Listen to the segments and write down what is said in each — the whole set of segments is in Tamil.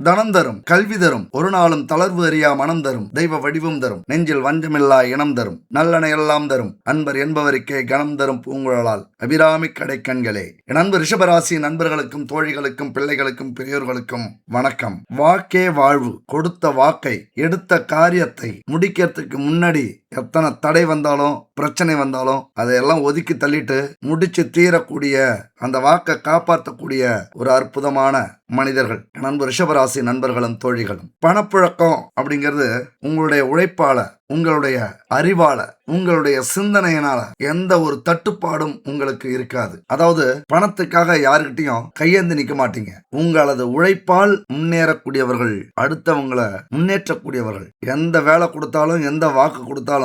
தனம் தரும், கல்வி தரும், ஒரு நாளும் தளர்வு அறியா மனம் தரும், தெய்வ வடிவம் தரும், நெஞ்சில் வஞ்சமில்லா இனம் தரும், நல்லென எல்லாம் தரும், அன்பர் என்பவருக்கே கணம் தரும் பூங்குழலால் அபிராமி கடைக்கண்களே. என் அன்பு ரிஷபராசி நண்பர்களுக்கும் தோழிகளுக்கும் பிள்ளைகளுக்கும் பெரியோர்களுக்கும் வணக்கம். வாக்கே வாழ்வு. கொடுத்த வாக்கை, எடுத்த காரியத்தை முடிக்கிறதுக்கு முன்னாடி எத்தனை தடை வந்தாலும் பிரச்சனை வந்தாலும் அதையெல்லாம் ஒதுக்கி தள்ளிட்டு முடிச்சு தீரக்கூடிய, அந்த வாக்கை காப்பாற்றக்கூடிய ஒரு அற்புதமான மனிதர்கள் நண்பு ரிஷபராசி நண்பர்களும் தோழிகளும். பணப்புழக்கம் அப்படிங்கிறது உங்களுடைய உழைப்பால, உங்களுடைய அறிவால, உங்களுடைய சிந்தனையினால எந்த ஒரு தட்டுப்பாடும் உங்களுக்கு இருக்காது. அதாவது பணத்துக்காக யாருக்கிட்டையும் கையேந்து நிக்க மாட்டீங்க. உங்களது உழைப்பால் முன்னேறக்கூடியவர்கள், அடுத்தவங்களை முன்னேற்றக்கூடியவர்கள். எந்த வேலை கொடுத்தாலும், எந்த வாக்கு கொடுத்தாலும்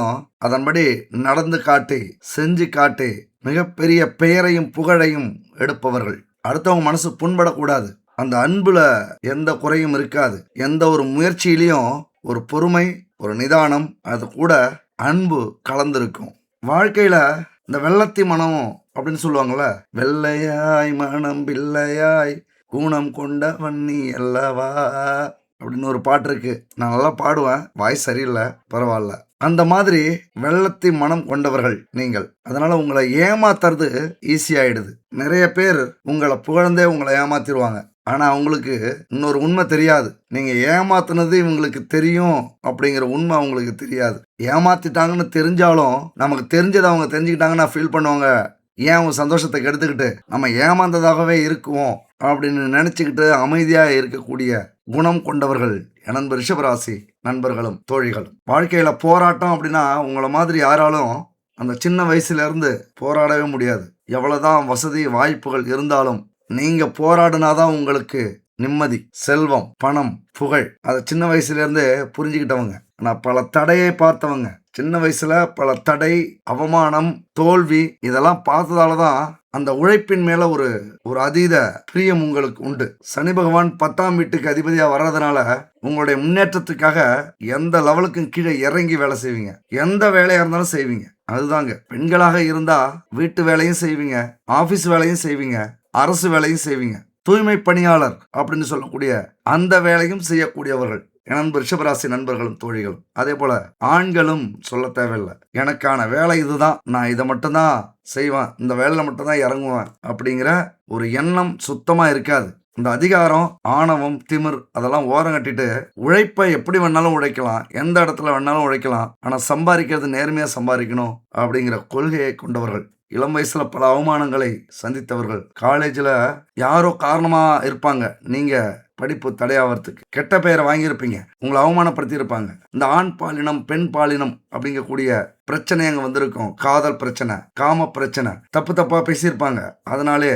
அதன்படி நடந்து காட்டி, செஞ்சு காட்டி மிகப்பெரிய பெயரையும் புகழையும் எடுப்பவர்கள். அடுத்தவங்க மனசு புண்படக்கூடாது. அந்த அன்புல எந்த குறையும் இருக்காது. எந்த ஒரு முயற்சியிலையும் ஒரு பொறுமை, ஒரு நிதானம், அது கூட அன்பு கலந்திருக்கும். வாழ்க்கையில இந்த வெள்ளத்தி மனம் அப்படின்னு சொல்லுவாங்கல்ல, வெள்ளையாய் மனம் பிள்ளையாய் குணம் கொண்ட வன்னி அல்லவா அப்படின்னு ஒரு பாட்டு இருக்கு. நான் நல்லா பாடுவேன், வாய் சரியில்லை, பரவாயில்ல. அந்த மாதிரி வெள்ளத்தி மனம் கொண்டவர்கள் நீங்கள். அதனால உங்களை ஏமாத்துறது ஈஸியாயிடுது. நிறைய பேர் உங்களை புகழ்ந்தே உங்களை ஏமாத்திடுவாங்க. ஆனா அவங்களுக்கு இன்னொரு உண்மை தெரியாது. நீங்க ஏமாத்துனது இவங்களுக்கு தெரியும் அப்படிங்கிற உண்மை அவங்களுக்கு தெரியாது. ஏமாத்திட்டாங்கன்னு தெரிஞ்சாலும் நமக்கு தெரிஞ்சதை அவங்க தெரிஞ்சுக்கிட்டாங்கன்னா ஃபீல் பண்ணுவாங்க. ஏன் அவங்க சந்தோஷத்தை கெடுத்துக்கிட்டு நம்ம ஏமாந்ததாகவே இருக்குவோம் அப்படின்னு நினைச்சுக்கிட்டு அமைதியா இருக்கக்கூடிய குணம் கொண்டவர்கள் நண்பர் ரிஷபராசி நண்பர்களும் தோழிகளும். வாழ்க்கையில போராட்டம் அப்படின்னா உங்களை மாதிரி யாராலும் அந்த சின்ன வயசுல இருந்து போராடவே முடியாது. எவ்வளவுதான் வசதி வாய்ப்புகள் இருந்தாலும் நீங்க போராடினாதான் உங்களுக்கு நிம்மதி, செல்வம், பணம், புகழ். அதை சின்ன வயசுல இருந்தே புரிஞ்சுக்கிட்டவங்க. நான் பல தடையை பார்த்தவங்க. சின்ன வயசுல பல தடை, அவமானம், தோல்வி இதெல்லாம் பார்த்ததாலதான் அந்த உழைப்பின் மேல ஒரு அதீத பிரியம் உங்களுக்கு உண்டு. சனி பகவான் 10ஆம் வீட்டுக்கு அதிபதியா வர்றதுனால உங்களுடைய முன்னேற்றத்துக்காக எந்த லெவலுக்கும் கீழே இறங்கி வேலை செய்வீங்க. எந்த வேலையா இருந்தாலும் செய்வீங்க. அதுதாங்க. பெண்களாக இருந்தா வீட்டு வேலையும் செய்வீங்க, ஆபீஸ் வேலையும் செய்வீங்க, அரசு வேலையும் செய்வீங்க. தூய்மை பணியாளர் அப்படின்னு சொல்லக்கூடிய அந்த வேலையும் செய்யக்கூடியவர்கள் நண்பர் ரிஷபராசி நண்பர்களும் தோழிகளும். அதே போல ஆண்களும் சொல்ல தேவையில்லை. எனக்கான வேலை இதுதான், நான் இதை மட்டும்தான் செய்வேன், இந்த வேலையில மட்டும்தான் இறங்குவேன் அப்படிங்கிற ஒரு எண்ணம் சுத்தமா இருக்காது. இந்த அதிகாரம், ஆணவம், திமிர் அதெல்லாம் ஓரம் கட்டிட்டு உழைப்பை எப்படி வேணாலும் உழைக்கலாம், எந்த இடத்துல வேணாலும் உழைக்கலாம், ஆனா சம்பாதிக்கிறது நேர்மையா சம்பாதிக்கணும் அப்படிங்கிற கொள்கையை கொண்டவர்கள். இளம் வயசுல பல அவமானங்களை சந்தித்தவர்கள். காலேஜ்ல யாரோ காரணமா இருப்பாங்க, நீங்க படிப்பு தடையாவதுக்கு. கெட்ட பெயரை வாங்கியிருப்பீங்க, உங்களை அவமானப்படுத்தி இருப்பாங்க. இந்த ஆண் பாலினம், பெண் பாலினம் அப்படிங்கக்கூடிய பிரச்சனை அங்க வந்திருக்கும். காதல் பிரச்சனை, காம பிரச்சனை, தப்பு தப்பா பேசியிருப்பாங்க. அதனாலே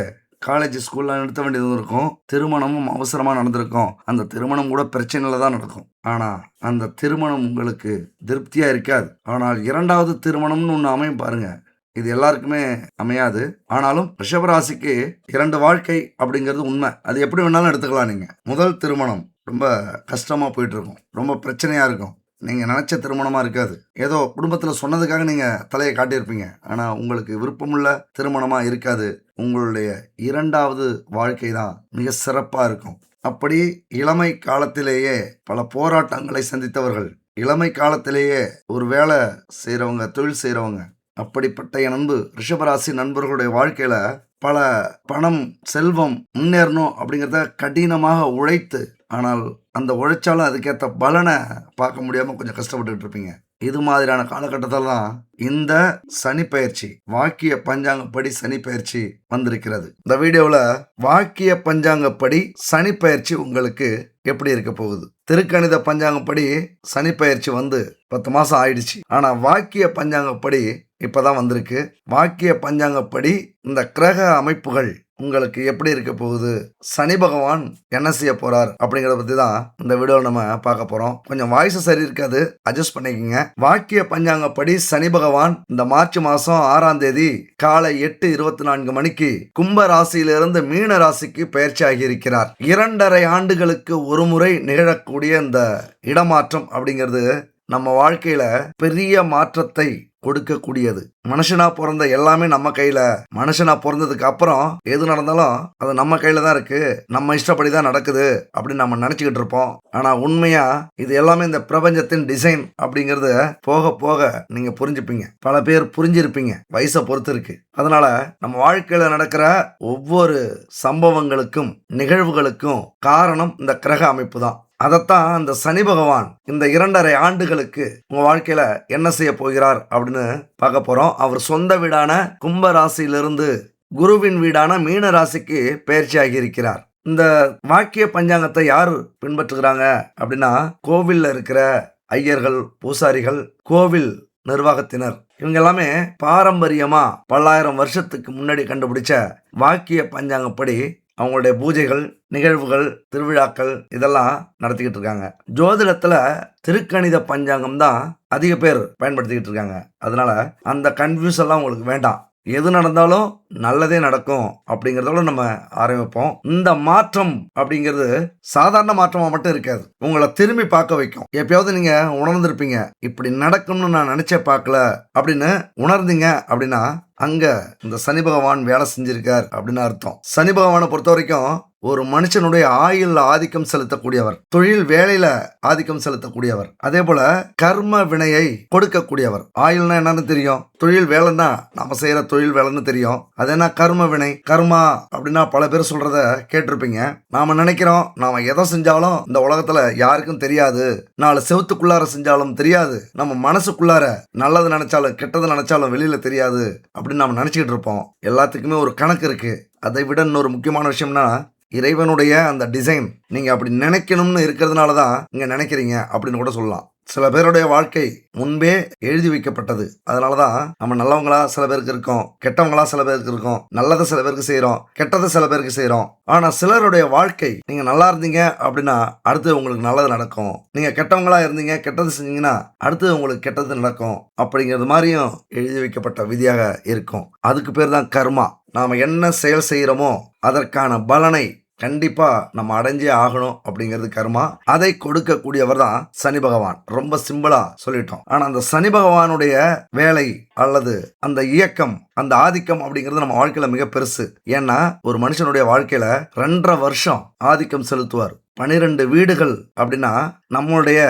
காலேஜ் ஸ்கூல்ல நிறுத்த வேண்டியது இருக்கும். திருமணமும் அவசரமா நடந்திருக்கும். அந்த திருமணம் கூட பிரச்சனையில தான் நடக்கும். ஆனா அந்த திருமணம் உங்களுக்கு திருப்தியா இருக்காது. ஆனால் இரண்டாவது திருமணம்னு ஒண்ணு அமையும் பாருங்க, இது எல்லாருக்குமே அமையாது. ஆனாலும் ரிஷபராசிக்கு 2 வாழ்க்கை அப்படிங்கிறது உண்மை. அது எப்படி வேணாலும் எடுத்துக்கலாம். நீங்க முதல் திருமணம் ரொம்ப கஷ்டமா போயிட்டு இருக்கும், ரொம்ப பிரச்சனையா இருக்கும். நீங்க நினைச்ச திருமணமா இருக்காது. ஏதோ குடும்பத்துல சொன்னதுக்காக நீங்க தலையை காட்டியிருப்பீங்க. ஆனா உங்களுக்கு விருப்பமுள்ள திருமணமா இருக்காது. உங்களுடைய இரண்டாவது வாழ்க்கை தான் மிக சிறப்பா இருக்கும். அப்படி இளமை காலத்திலேயே பல போராட்டங்களை சந்தித்தவர்கள், இளமை காலத்திலேயே ஒரு வேலை செய்யறவங்க, தொழில் செய்யறவங்க. அப்படிப்பட்ட என் அன்பு ரிஷபராசி நண்பர்களுடைய வாழ்க்கையில பல பணம், செல்வம் முன்னேறணும் அப்படிங்கிறத கடினமாக உழைத்து, ஆனால் அந்த உழைச்சாலும் அதுக்கேற்ற பலனை பார்க்க முடியாம கொஞ்சம் கஷ்டப்பட்டுட்டு இருப்பீங்க. இது மாதிரியான காலகட்டத்தில் தான் இந்த சனி பயிற்சி, வாக்கிய பஞ்சாங்கப்படி சனி பயிற்சி வந்திருக்கிறது. இந்த வீடியோவில் வாக்கிய பஞ்சாங்கப்படி சனி பயிற்சி உங்களுக்கு எப்படி இருக்க போகுது. திருக்கணித பஞ்சாங்கப்படி சனி பயிற்சி வந்து 10 மாசம் ஆயிடுச்சு. ஆனா வாக்கிய பஞ்சாங்கப்படி இப்பதான் வந்திருக்கு. வாக்கிய பஞ்சாங்கப்படி இந்த கிரக அமைப்புகள் உங்களுக்கு எப்படி இருக்க போகுது, சனி பகவான் என்ன செய்ய போறார் அப்படிங்கறத பத்தி தான் இந்த வீடியோவில் நம்ம பார்க்க போறோம். கொஞ்சம் வாய்ஸ் சரி இருக்காது, அட்ஜஸ்ட் பண்ணிக்கோங்க. வாக்கிய பஞ்சாங்கப்படி சனி பகவான் இந்த மார்ச் மாசம் 6ஆம் தேதி காலை 8:24 மணிக்கு கும்ப ராசியிலிருந்து மீன ராசிக்கு பயிற்சி ஆகியிருக்கிறார். 2.5 ஆண்டுகளுக்கு ஒரு முறை நிகழக்கூடிய இந்த இடமாற்றம் அப்படிங்கிறது நம்ம வாழ்க்கையில பெரிய மாற்றத்தை கொடுக்கக்கூடியது. மனுஷனா பிறந்த எல்லாமே நம்ம கையில. மனுஷனா பிறந்ததுக்கு அப்புறம் எது நடந்தாலும் அது நம்ம கையில தான் இருக்கு, நம்ம இஷ்டப்படி தான் நடக்குது அப்படின்னு நம்ம நினைச்சுக்கிட்டு இருப்போம். ஆனா உண்மையா இது எல்லாமே இந்த பிரபஞ்சத்தின் டிசைன் அப்படிங்கறது போக போக நீங்க புரிஞ்சுப்பீங்க. பல பேர் புரிஞ்சிருப்பீங்க, வயசை பொறுத்து இருக்கு. அதனால நம்ம வாழ்க்கையில நடக்கிற ஒவ்வொரு சம்பவங்களுக்கும் நிகழ்வுகளுக்கும் காரணம் இந்த கிரக அமைப்பு தான். அதைத்தான் அந்த சனி பகவான் இந்த 2.5 ஆண்டுகளுக்கு உங்க வாழ்க்கையில என்ன செய்ய போகிறார் அப்படின்னு பார்க்க போறோம். அவர் சொந்த வீடான கும்ப ராசியிலிருந்து குருவின் வீடான மீன ராசிக்கு பயிற்சியாகி இருக்கிறார். இந்த வாக்கிய பஞ்சாங்கத்தை யார் பின்பற்றுகிறாங்க அப்படின்னா, கோவில்ல இருக்கிற ஐயர்கள், பூசாரிகள், கோவில் நிர்வாகத்தினர், இவங்க எல்லாமே பாரம்பரியமா பல்லாயிரம் வருஷத்துக்கு முன்னாடி கண்டுபிடிச்ச வாக்கிய பஞ்சாங்கப்படி அவங்களுடைய பூஜைகள், நிகழ்வுகள், திருவிழாக்கள் இதெல்லாம் நடத்திக்கிட்டு இருக்காங்க. ஜோதிடத்துல திருக்கணித பஞ்சாங்கம் தான் அதிக பேர் பயன்படுத்திக்கிட்டு இருக்காங்க. அதனால அந்த கன்ஃபியூஸ் எல்லாம் உங்களுக்கு வேண்டாம். எது நடந்தாலும் நல்லதே நடக்கும் அப்படிங்கிறதோட நம்ம ஆரம்பிப்போம். இந்த மாற்றம் அப்படிங்கிறது சாதாரண மாற்றமா மட்டும் இருக்காது, உங்களை திரும்பி பார்க்க வைக்கும். எப்பயாவது நீங்க உணர்ந்திருப்பீங்க, இப்படி நடக்கும்னு நான் நினைச்சே பார்க்கல அப்படின்னு உணர்ந்தீங்க அப்படின்னா அங்க இந்த சனி பகவான் வேலை செஞ்சிருக்கார் அப்படின்னு அர்த்தம். சனி பகவானை பொறுத்த வரைக்கும் ஒரு மனுஷனுடைய ஆயுள்ல ஆதிக்கம் செலுத்தக்கூடியவர், தொழில் வேலையில ஆதிக்கம் செலுத்தக்கூடியவர், அதே போல கர்ம வினையை கொடுக்கக்கூடியவர். ஆயுள்னா என்னன்னு தெரியும், தொழில் வேலைன்னா நம்ம செய்யற தொழில் வேலைன்னு தெரியும். அது என்ன கர்ம வினை, கர்மா அப்படின்னா பல பேர் சொல்றத கேட்டிருப்பீங்க. நாம நினைக்கிறோம் நாம எதை செஞ்சாலும் இந்த உலகத்துல யாருக்கும் தெரியாது, 4 செவத்துக்குள்ளார செஞ்சாலும் தெரியாது, நம்ம மனசுக்குள்ளார நல்லது நினைச்சாலும் கெட்டது நினைச்சாலும் வெளியில தெரியாது அப்படின்னு நாம நினைச்சுக்கிட்டு இருப்போம். எல்லாத்துக்குமே ஒரு கணக்கு இருக்கு. அதை விட இன்னொரு முக்கியமான விஷயம்னா, இறைவனுடைய அந்த டிசைன் நீங்க அப்படி நினைக்கணும்னு இருக்கிறதுனால தான் இங்க நினைக்கிறீங்க அப்படின்னு கூட சொல்லலாம். சில பேருடைய வாழ்க்கை முன்பே எழுதி வைக்கப்பட்டது. அதனாலதான் நம்ம நல்லவங்களா சில பேருக்கு இருக்கோம், கெட்டவங்களா சில பேருக்கு இருக்கோம், நல்லதை சில பேருக்கு செய்யறோம், கெட்டதை சில பேருக்கு செய்யறோம். ஆனா சிலருடைய வாழ்க்கை, நீங்க நல்லா இருந்தீங்க அப்படின்னா அடுத்து உங்களுக்கு நல்லது நடக்கும், நீங்க கெட்டவங்களா இருந்தீங்க கெட்டது செஞ்சீங்கன்னா அடுத்து உங்களுக்கு கெட்டது நடக்கும் அப்படிங்கிறது மாதிரியும் எழுதி வைக்கப்பட்ட விதியாக இருக்கும். அதுக்கு பேர் தான் கர்மா. நாம என்ன செயல் செய்யறோமோ அதற்கான பலனை கண்டிப்பா நம்ம அடைஞ்சே ஆகணும் அப்படிங்கிறது கர்மா. அதை கொடுக்கக்கூடியவர் தான் சனி பகவான். ரொம்ப சிம்பிளா சொல்லிட்டோம். ஆனா அந்த சனி பகவானுடைய வேலை அல்லது அந்த இயக்கம், அந்த ஆதிக்கம் அப்படிங்கிறது நம்ம வாழ்க்கையில மிக பெருசு. ஏன்னா ஒரு மனுஷனுடைய வாழ்க்கையில 2.5 வருஷம் ஆதிக்கம் செலுத்துவார். 12 வீடுகள் அப்படின்னா நம்மளுடைய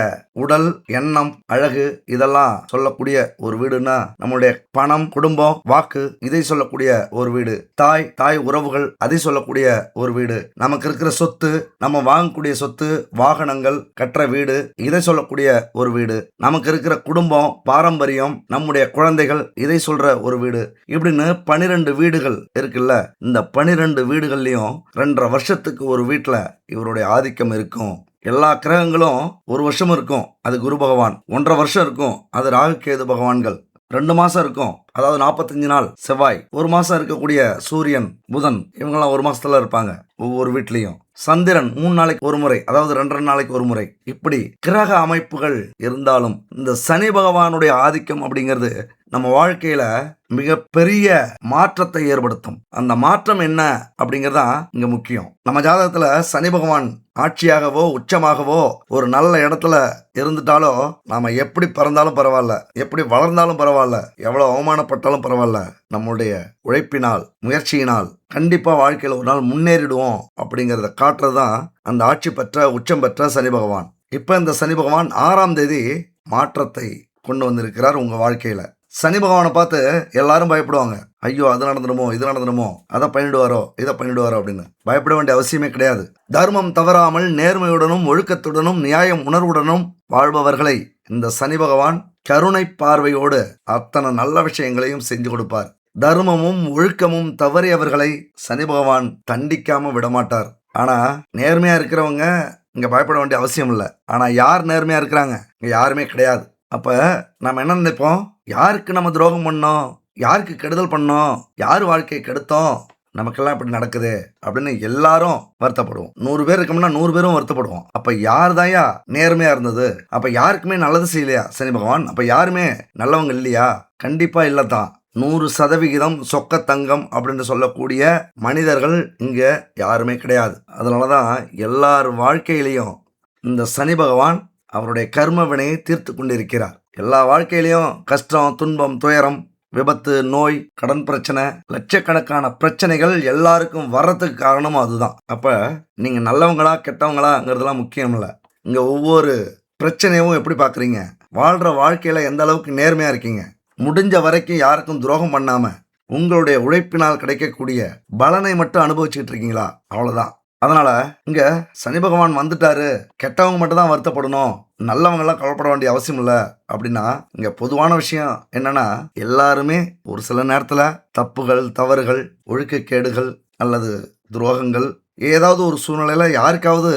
உடல், எண்ணம், அழகு இதெல்லாம் சொல்லக்கூடிய ஒரு வீடுனா, நம்மளுடைய பணம், குடும்பம், வாக்கு இதை சொல்லக்கூடிய ஒரு வீடு, தாய் உறவுகள் அதை சொல்லக்கூடிய ஒரு வீடு, நமக்கு இருக்கிற சொத்து, நம்ம வாங்கக்கூடிய சொத்து, வாகனங்கள், கற்ற வீடு இதை சொல்லக்கூடிய ஒரு வீடு, நமக்கு இருக்கிற குடும்பம், பாரம்பரியம், நம்முடைய குழந்தைகள் இதை சொல்ற ஒரு வீடு, இப்படின்னு 12 வீடுகள் இருக்குல்ல. இந்த 12 வீடுகள்லயும் 2.5 வருஷத்துக்கு ஒரு வீட்டுல இவருடைய ஆதிக்கம் இருக்கும். எல்லா கிரகங்களும் 1 வருஷம் இருக்கும், அது குரு பகவான். 1.5 வருஷம் இருக்கும், அது ராகு கேது பகவான்கள். 2 மாசம் இருக்கும், அதாவது 45 நாள் செவ்வாய். 1 மாசம் இருக்கக்கூடிய சூரியன், புதன், இவங்கெல்லாம் 1 மாசத்துல இருப்பாங்க ஒவ்வொரு வீட்லயும். சந்திரன் 3 நாளைக்கு ஒரு முறை, அதாவது 2.5 நாளைக்கு ஒரு முறை. இப்படி கிரக அமைப்புகள் இருந்தாலும் இந்த சனி பகவானுடைய ஆதிக்கம் அப்படிங்கிறது நம்ம வாழ்க்கையில மிகப்பெரிய மாற்றத்தை ஏற்படுத்தும். அந்த மாற்றம் என்ன அப்படிங்கறதான் இங்க முக்கியம். நம்ம ஜாதகத்துல சனி பகவான் ஆட்சியாகவோ உச்சமாகவோ ஒரு நல்ல இடத்துல இருந்துட்டாலோ நாம எப்படி பிறந்தாலும் பரவாயில்ல, எப்படி வளர்ந்தாலும் பரவாயில்ல, எவ்வளவு அவமானப்பட்டாலும் பரவாயில்ல, நம்மளுடைய உழைப்பினால், முயற்சியினால் கண்டிப்பா வாழ்க்கையில ஒரு நாள் முன்னேறிடுவோம் அப்படிங்கறத காட்டுறதுதான் அந்த ஆட்சி பெற்ற உச்சம் பெற்ற சனி பகவான். இப்ப இந்த சனி பகவான் 6ஆம் தேதி மாற்றத்தை கொண்டு வந்திருக்கிறார் உங்க வாழ்க்கையில. சனி பகவானை பார்த்து எல்லாரும் பயப்படுவாங்க. ஐயோ அது நடந்துடுமோ, இது நடந்துடுமோ, அதை பண்ணிடுவாரோ, இதை பண்ணிடுவாரோ அப்படின்னு. பயப்பட வேண்டிய அவசியமே கிடையாது. தர்மம் தவறாமல் நேர்மையுடனும் ஒழுக்கத்துடனும் நியாயம் உணர்வுடனும் வாழ்பவர்களை இந்த சனி பகவான் கருணை பார்வையோடு அத்தனை நல்ல விஷயங்களையும் செஞ்சு கொடுப்பார். தர்மமும் ஒழுக்கமும் தவறியவர்களை சனி பகவான் தண்டிக்காம விடமாட்டார். ஆனா நேர்மையா இருக்கிறவங்க இங்க பயப்பட வேண்டிய அவசியம் இல்லை. ஆனா யார் நேர்மையா இருக்கிறாங்க? இங்க யாருமே கிடையாது. அப்ப நம்ம என்ன நினைப்போம், யாருக்கு நம்ம துரோகம் பண்ணோம், யாருக்கு கெடுதல் பண்ணோம், யார் வாழ்க்கையை கெடுத்தோம், நமக்கெல்லாம் இப்படி நடக்குது அப்படின்னு எல்லாரும் வருத்தப்படுவோம். 100 பேர் இருக்கோம்னா 100 பேரும் வருத்தப்படுவோம். அப்ப யார் தாயா நேர்மையா இருந்தது? அப்ப யாருக்குமே நல்லது செய்யலையா சனி பகவான்? அப்ப யாருமே நல்லவங்க இல்லையா? கண்டிப்பா இல்லதான். 100% சொக்க தங்கம் அப்படின்னு சொல்லக்கூடிய மனிதர்கள் இங்க யாருமே கிடையாது. அதனாலதான் எல்லார் வாழ்க்கையிலையும் இந்த சனி பகவான் அவருடைய கர்ம வினையை தீர்த்து கொண்டிருக்கிறார். எல்லா வாழ்க்கையிலையும் கஷ்டம், துன்பம், துயரம், விபத்து, நோய், கடன் பிரச்சனை, லட்சக்கணக்கான பிரச்சனைகள் எல்லாருக்கும் வர்றதுக்கு காரணமும் அதுதான். அப்ப நீங்க நல்லவங்களா கெட்டவங்களாங்கிறதுலாம் முக்கியம் இல்லை. இங்க ஒவ்வொரு பிரச்சனையும் எப்படி பார்க்குறீங்க, வாழ்ற வாழ்க்கையில எந்த அளவுக்கு நேர்மையா இருக்கீங்க, முடிஞ்ச வரைக்கும் யாருக்கும் துரோகம் பண்ணாம உங்களுடைய உழைப்பினால் கிடைக்கக்கூடிய பலனை மட்டும் அனுபவிச்சுக்கிட்டு இருக்கீங்களா, அவ்வளவுதான். அதனால இங்க சனி பகவான் வந்துட்டாரு, கெட்டவங்க மட்டும் தான் வருத்தப்படணும், நல்லவங்கெல்லாம் கவலைப்பட வேண்டிய அவசியம் இல்லை அப்படின்னா, இங்க பொதுவான விஷயம் என்னன்னா, எல்லாருமே ஒரு சில நேரத்துல தப்புகள், தவறுகள், ஒழுக்கக்கேடுகள் அல்லது துரோகங்கள் ஏதாவது ஒரு சூழ்நிலையில யாருக்காவது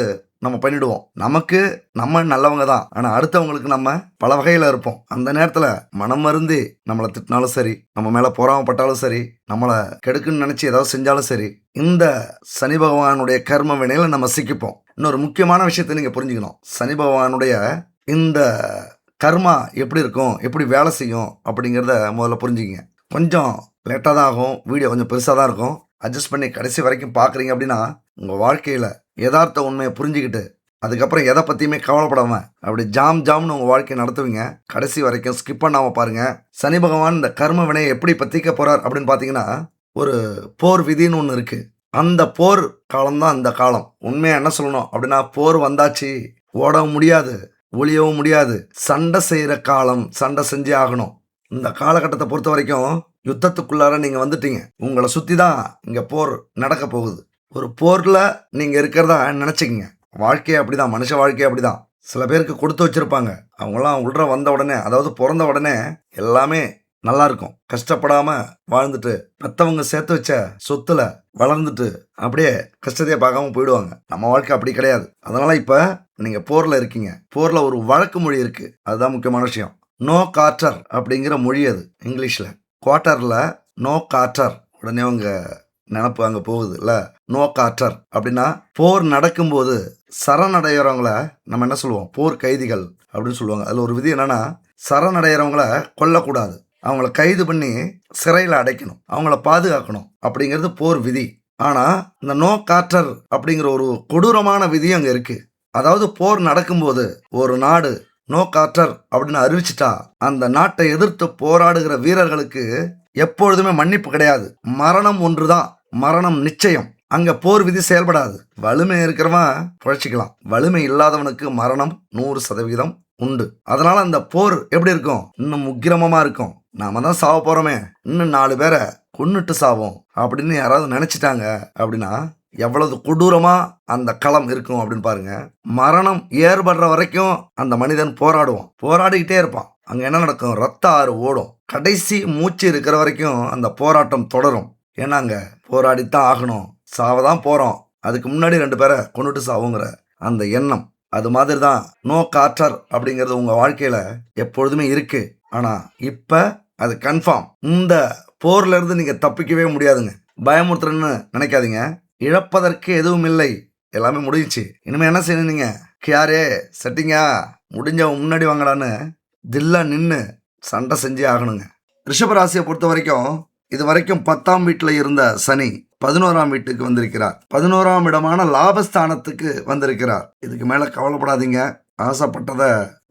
நம்ம பண்ணிடுவோம். நமக்கு நம்ம நல்லவங்க தான், ஆனா அடுத்தவங்களுக்கு நம்ம பல வகையில இருப்போம். அந்த நேரத்துல மனம் மருந்தி நம்மளை திட்டினாலும் சரி, நம்ம மேல பொறாமப்பட்டாலும் சரி, நம்மளை கெடுக்குன்னு நினைச்சு ஏதாவது செஞ்சாலும் சரி, இந்த சனி பகவானுடைய கர்ம வினையில நம்ம சிக்கிப்போம். இன்னொரு முக்கியமான விஷயத்தை நீங்க புரிஞ்சுக்கணும். சனி பகவானுடைய இந்த கர்மா எப்படி இருக்கும், எப்படி வேலை செய்யும் அப்படிங்கிறத முதல்ல புரிஞ்சுக்கிங்க. கொஞ்சம் லேட்டாக தான் ஆகும், வீடியோ கொஞ்சம் பெருசாக தான் இருக்கும். அட்ஜஸ்ட் பண்ணி கடைசி வரைக்கும் பார்க்குறீங்க அப்படின்னா உங்கள் வாழ்க்கையில் யதார்த்த உண்மையை புரிஞ்சுக்கிட்டு அதுக்கப்புறம் எதை பற்றியுமே கவலைப்படாமல் அப்படி ஜாம்னு உங்கள் வாழ்க்கையை நடத்துவீங்க. கடைசி வரைக்கும் ஸ்கிப் பண்ணாமல் பாருங்கள். சனி பகவான் இந்த கர்ம வினையை எப்படி பற்றிக்க போகிறார் அப்படின்னு பார்த்தீங்கன்னா, ஒரு போர் விதின்னு ஒன்று இருக்குது. அந்த போர் காலம்தான் இந்த காலம். உண்மையாக என்ன சொல்லணும் அப்படின்னா, போர் வந்தாச்சு, ஓடவும் முடியாது, ஒளியவும் முடியாது, சண்டை செய்கிற காலம், சண்டை செஞ்சே ஆகணும். இந்த காலகட்டத்தை பொறுத்த வரைக்கும் யுத்தத்துக்குள்ளார நீங்கள் வந்துட்டீங்க. உங்களை சுற்றி தான் இங்கே போர் நடக்க போகுது. ஒரு போரில் நீங்கள் இருக்கிறதா நினச்சிக்கிங்க. வாழ்க்கையே அப்படிதான், மனுஷ வாழ்க்கையே அப்படிதான். சில பேருக்கு கொடுத்து வச்சுருப்பாங்க, அவங்களாம் உள்ள வந்த உடனே, அதாவது பிறந்த உடனே எல்லாமே நல்லா இருக்கும், கஷ்டப்படாமல் வாழ்ந்துட்டு மற்றவங்க சேர்த்து வச்ச சொத்துல வளர்ந்துட்டு அப்படியே கஷ்டத்தையே பார்க்காம போயிடுவாங்க. நம்ம வாழ்க்கை அப்படி கிடையாது. அதனால இப்போ நீங்கள் போரில் இருக்கீங்க. போரில் ஒரு வழக்கு மொழி இருக்குது, அதுதான் முக்கியமான விஷயம். நோ கார்ட்டர் அப்படிங்கிற மொழி அது இங்கிலீஷில். குவார்ட்டரில் நோ கார்ட்டர், உடனே அவங்க நினப்பு அங்கே போகுது இல்லை. நோ கார்ட்டர் அப்படின்னா போர் நடக்கும்போது சரணடைகிறவங்கள நம்ம என்ன சொல்லுவோம், போர் கைதிகள் அப்படின்னு சொல்லுவாங்க. அதில் ஒரு விதி என்னன்னா, சரணடைகிறவங்கள கொல்லக்கூடாது, அவங்கள கைது பண்ணி சிறையில் அடைக்கணும், அவங்கள பாதுகாக்கணும் அப்படிங்கிறது போர் விதி. ஆனால் இந்த நோ கார்ட்டர் அப்படிங்கிற ஒரு கொடூரமான விதி அங்கே இருக்குது. அதாவது போர் நடக்கும்போது ஒரு நாடு நோ கார்ட்டர் அப்படின்னு அறிவிச்சிட்டா அந்த நாட்டை எதிர்த்து போராடுகிற வீரர்களுக்கு எப்பொழுதுமே மன்னிப்பு கிடையாது. மரணம் ஒன்றுதான், மரணம் நிச்சயம். அங்க போர் விதி செயல்படாது. வலிமை இருக்கிறவன் புழைச்சிக்கலாம், வலிமை இல்லாதவனுக்கு மரணம் 100% உண்டு. அதனால அந்த போர் எப்படி இருக்கும், இன்னும் உக்கிரமமா இருக்கும். நாம தான் சாவ போறோமே, இன்னும் 4 பேரை கொன்னுட்டு சாவோம் அப்படின்னு யாராவது நினைச்சிட்டாங்க அப்படின்னா எவ்வளவு கொடூரமா அந்த களம் இருக்கும் அப்படின்னு பாருங்க. மரணம் ஏற்படுற வரைக்கும் அந்த மனிதன் போராடுவான், போராடிக்கிட்டே இருப்பான். அங்க என்ன நடக்கும், ரத்த ஆறு ஓடும். கடைசி மூச்சு இருக்கிற வரைக்கும் அந்த போராட்டம் தொடரும். ஏன்னா அங்க போராடித்தான் ஆகணும், சாவதான் போறோம், அதுக்கு முன்னாடி 2 பேரை கொண்டுட்டு சாவுங்கிற அந்த எண்ணம். அது மாதிரி தான் நோ கார்ட்டர் அப்படிங்கிறது உங்க வாழ்க்கையில எப்பொழுதுமே இருக்கு. ஆனா இப்ப அது கன்ஃபார்ம். இந்த போர்ல இருந்து நீங்க தப்பிக்கவே முடியாதுங்க. பயமுறுத்துறன்னு நினைக்காதீங்க. இழப்பதற்கு எதுவும் இல்லை, எல்லாமே முடிஞ்சிச்சு. இனிமே என்ன செய்யணும், நீங்க கியாரே செட்டிங்கா முடிஞ்சவங்க முன்னாடி வாங்கலான்னு தில்லா நின்று சண்டை செஞ்சே ஆகணுங்க. ரிஷபராசியை பொறுத்த வரைக்கும் இது வரைக்கும் 10ஆம் வீட்டில் இருந்த சனி 11ஆம் வீட்டுக்கு வந்திருக்கிறார். 11ஆம் இடமான லாபஸ்தானத்துக்கு வந்திருக்கிறார். இதுக்கு மேல கவலைப்படாதீங்க, ஆசைப்பட்டதை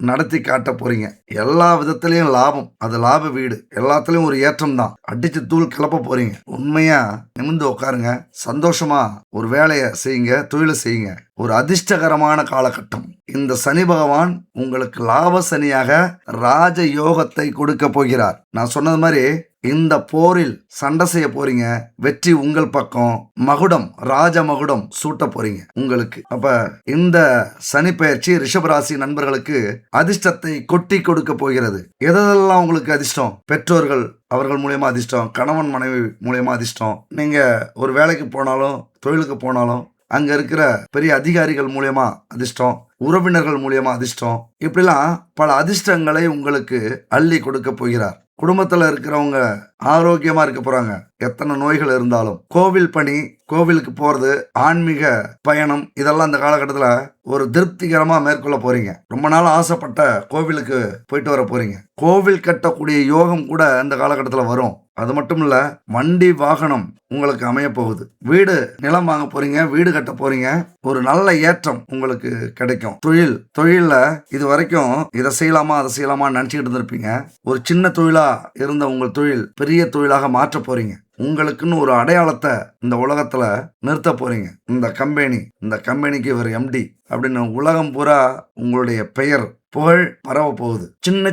நடத்தி காட்ட போறீங்க. எல்லா விதத்திலையும் லாபம், அது லாப வீடு, எல்லாத்துலயும் ஒரு ஏற்றம் தான். அடிச்சு தூள் கிளப்ப போறீங்க. உண்மையா நிமிர்ந்து உட்காருங்க, சந்தோஷமா ஒரு வேலையை செய்யுங்க, தொழிலை செய்யுங்க. ஒரு அதிர்ஷ்டகரமான காலகட்டம். இந்த சனி பகவான் உங்களுக்கு லாப சனியாக ராஜ யோகத்தை கொடுக்க போகிறார். நான் சொன்னது மாதிரி இந்த போரில் சண்டை செய்ய போறீங்க, வெற்றி உங்கள் பக்கம், மகுடம், ராஜ மகுடம் சூட்ட போறீங்க உங்களுக்கு. அப்ப இந்த சனி பெயர்ச்சி ரிஷபராசி நண்பர்களுக்கு அதிர்ஷ்டத்தை கொட்டி கொடுக்க போகிறது. எதெல்லாம் உங்களுக்கு அதிர்ஷ்டம், பெற்றோர்கள் அவர்கள் மூலியமா அதிர்ஷ்டம், கணவன் மனைவி மூலியமா அதிர்ஷ்டம், நீங்க ஒரு வேலைக்கு போனாலும் தொழிலுக்கு போனாலும் அங்க இருக்கிற பெரிய அதிகாரிகள் மூலியமா அதிர்ஷ்டம், உறவினர்கள் மூலியமா அதிர்ஷ்டம், இப்படிலாம் பல அதிர்ஷ்டங்களை உங்களுக்கு அள்ளி கொடுக்க போகிறார். குடும்பத்துல இருக்கிறவங்க ஆரோக்கியமா இருக்க போறாங்க. எத்தனை நோய்கள் இருந்தாலும் கோவில் பணி, கோவிலுக்கு போறது, ஆன்மீக பயணம், இதெல்லாம் இந்த காலகட்டத்துல ஒரு திருப்திகரமா மேற்கொள்ள போறீங்க. ரொம்ப நாள் ஆசைப்பட்ட கோவிலுக்கு போயிட்டு வர போறீங்க. கோவில் கட்டக்கூடிய யோகம் கூட இந்த காலகட்டத்துல வரும். அது மட்டும் இல்ல, வண்டி வாகனம் உங்களுக்கு அமைய போகுது. வீடு நிலம் வாங்க போறீங்க, வீடு கட்ட போறீங்க. ஒரு நல்ல ஏற்றம் உங்களுக்கு கிடைக்கும். தொழில்ல இது வரைக்கும் இதை செய்யலாமா அதை செய்யலாமா நினைச்சுக்கிட்டு இருந்திருப்பீங்க. ஒரு சின்ன தொழிலா இருந்த உங்கள் தொழில் பெரிய தொழிலாக மாற்ற போறீங்க. உங்களுக்குன்னு ஒரு அடையாளத்தை இந்த உலகத்துல நிறுத்த போறீங்க. இந்த கம்பெனிக்கு இவர் எம்டி அப்படின்னு உலகம் பூரா உங்களுடைய பெயர் புகழ் பரவ போகுது.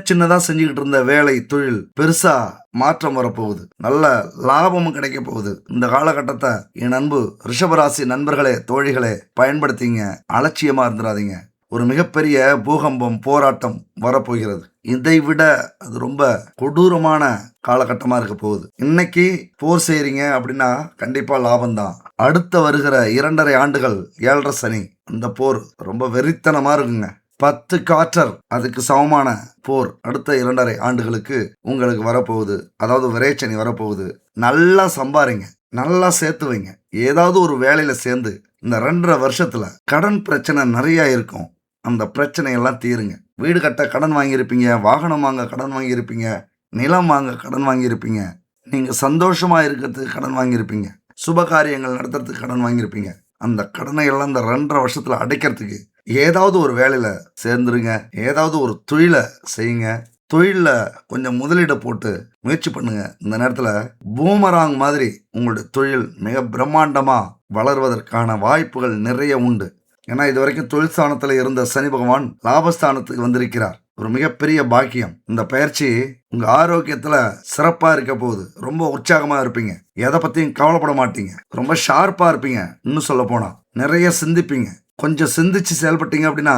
சின்னதா செஞ்சுக்கிட்டு இருந்த வேலை தொழில் பெருசா மாற்றம் வரப்போகுது. நல்ல லாபமும் கிடைக்க போகுது. இந்த காலகட்டத்தை என் அன்பு ரிஷபராசி நண்பர்களே, தோழிகளே பயன்படுத்திங்க. அலட்சியமா இருந்துடாதீங்க. ஒரு மிகப்பெரிய பூகம்பம், போராட்டம் வரப்போகிறது. இதை விட அது ரொம்ப கொடூரமான காலகட்டமா இருக்க போகுது. இன்னைக்கு போர் செய்றீங்க அப்படின்னா கண்டிப்பா லாபம்தான். அடுத்த வருகிற 2.5 ஆண்டுகள் 7.5 சனி, அந்த போர் ரொம்ப வெறித்தனமா இருக்குங்க. 10 காற்றர் அதுக்கு சமமான போர் அடுத்த 2.5 ஆண்டுகளுக்கு உங்களுக்கு வரப்போகுது. அதாவது விரைச்சனி வரப்போகுது. நல்லா சம்பாரிங்க, நல்லா சேர்த்து வைங்க. ஏதாவது ஒரு வேலையில சேர்ந்து இந்த 2.5 வருஷத்துல கடன் பிரச்சனை நிறைய இருக்கும். அந்த பிரச்சனையெல்லாம் தீருங்க. வீடு கட்ட கடன் வாங்கியிருப்பீங்க, வாகனம் வாங்க கடன் வாங்கியிருப்பீங்க, நிலம் வாங்க கடன் வாங்கியிருப்பீங்க, நீங்க சந்தோஷமா இருக்கிறதுக்கு கடன் வாங்கியிருப்பீங்க, சுப காரியங்கள் நடத்துறதுக்கு கடன் வாங்கியிருப்பீங்க. அந்த கடனை எல்லாம் இந்த 2.5 வருஷத்துல அடைக்கிறதுக்கு ஏதாவது ஒரு வேலையில சேர்ந்துருங்க. ஏதாவது ஒரு தொழிலை செய்யுங்க. தொழிலில் கொஞ்சம் முதலீடு போட்டு முயற்சி பண்ணுங்க. இந்த நேரத்தில் பூமராங் மாதிரி உங்களுடைய தொழில் மிக பிரம்மாண்டமா வளர்வதற்கான வாய்ப்புகள் நிறைய உண்டு. ஏன்னா இது வரைக்கும் தொழில் ஸ்தானத்தில் இருந்த சனி பகவான் லாபஸ்தானத்துக்கு வந்திருக்கிறார். ஒரு மிகப்பெரிய பாக்கியம். இந்த பயிற்சி உங்க ஆரோக்கியத்துல சிறப்பா இருக்க போகுது. ரொம்ப உற்சாகமா இருப்பீங்க. எதை பத்தியும் கவலைப்பட மாட்டீங்க. ரொம்ப ஷார்ப்பா இருப்பீங்க. இன்னும் சொல்ல போனா நிறைய சிந்திப்பீங்க. கொஞ்சம் சிந்திச்சு செயல்பட்டீங்க அப்படின்னா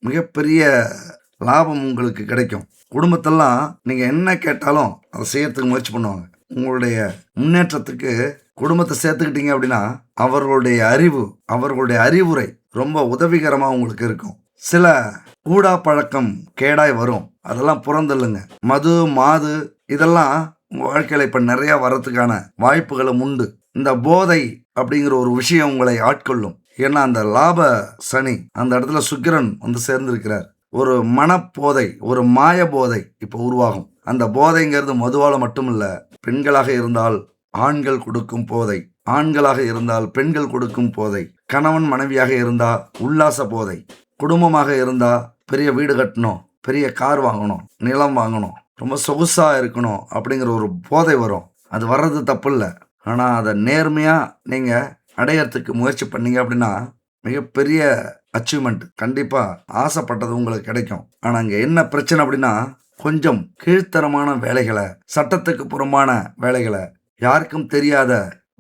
மிகப்பெரிய லாபம் உங்களுக்கு கிடைக்கும். குடும்பத்தெல்லாம் நீங்க என்ன கேட்டாலும் அதை செய்யறதுக்கு முயற்சி பண்ணுவாங்க. உங்களுடைய முன்னேற்றத்துக்கு குடும்பத்தை சேர்த்துக்கிட்டீங்க அப்படின்னா அவர்களுடைய அறிவு, அவர்களுடைய அறிவுரை ரொம்ப உதவிகரமா உங்களுக்கு இருக்கும். சில கூடா பழக்கம் கேடாய் வரும். அதெல்லாம் புறந்தள்ளுங்க. மது, மாது இதெல்லாம் உங்க வாழ்க்கையில இப்ப நிறைய வர்றதுக்கான வாய்ப்புகளும் உண்டு. இந்த போதை அப்படிங்கிற ஒரு விஷயம் உங்களை ஆட்கொள்ளும். ஏன்னா அந்த லாப சனி அந்த இடத்துல சுக்கிரன் வந்து சேர்ந்திருக்கிறார். ஒரு மனப்போதை, ஒரு மாய போதை இப்போ உருவாகும். அந்த போதைங்கிறது மதுவால மட்டும் இல்ல. பெண்களாக இருந்தால் ஆண்கள் கொடுக்கும் போதை, ஆண்களாக இருந்தால் பெண்கள் கொடுக்கும் போதை, கணவன் மனைவியாக இருந்தா உல்லாச போதை, குடும்பமாக இருந்தா பெரிய வீடு கட்டணும், பெரிய கார் வாங்கணும், நிலம் வாங்கணும், ரொம்ப சொகுசா இருக்கணும் அப்படிங்கிற ஒரு போதை வரும். அது வர்றது தப்பு இல்லை. ஆனால் அதை நேர்மையாக நீங்கள் அடையறதுக்கு முயற்சி பண்ணீங்க அப்படின்னா மிகப்பெரிய அச்சீவ்மெண்ட். கண்டிப்பாக ஆசைப்பட்டது உங்களுக்கு கிடைக்கும். ஆனால் அங்கே என்ன பிரச்சனை அப்படின்னா கொஞ்சம் கீழ்த்தரமான வேலைகளை, சட்டத்துக்கு புறம்பான வேலைகளை, யாருக்கும் தெரியாத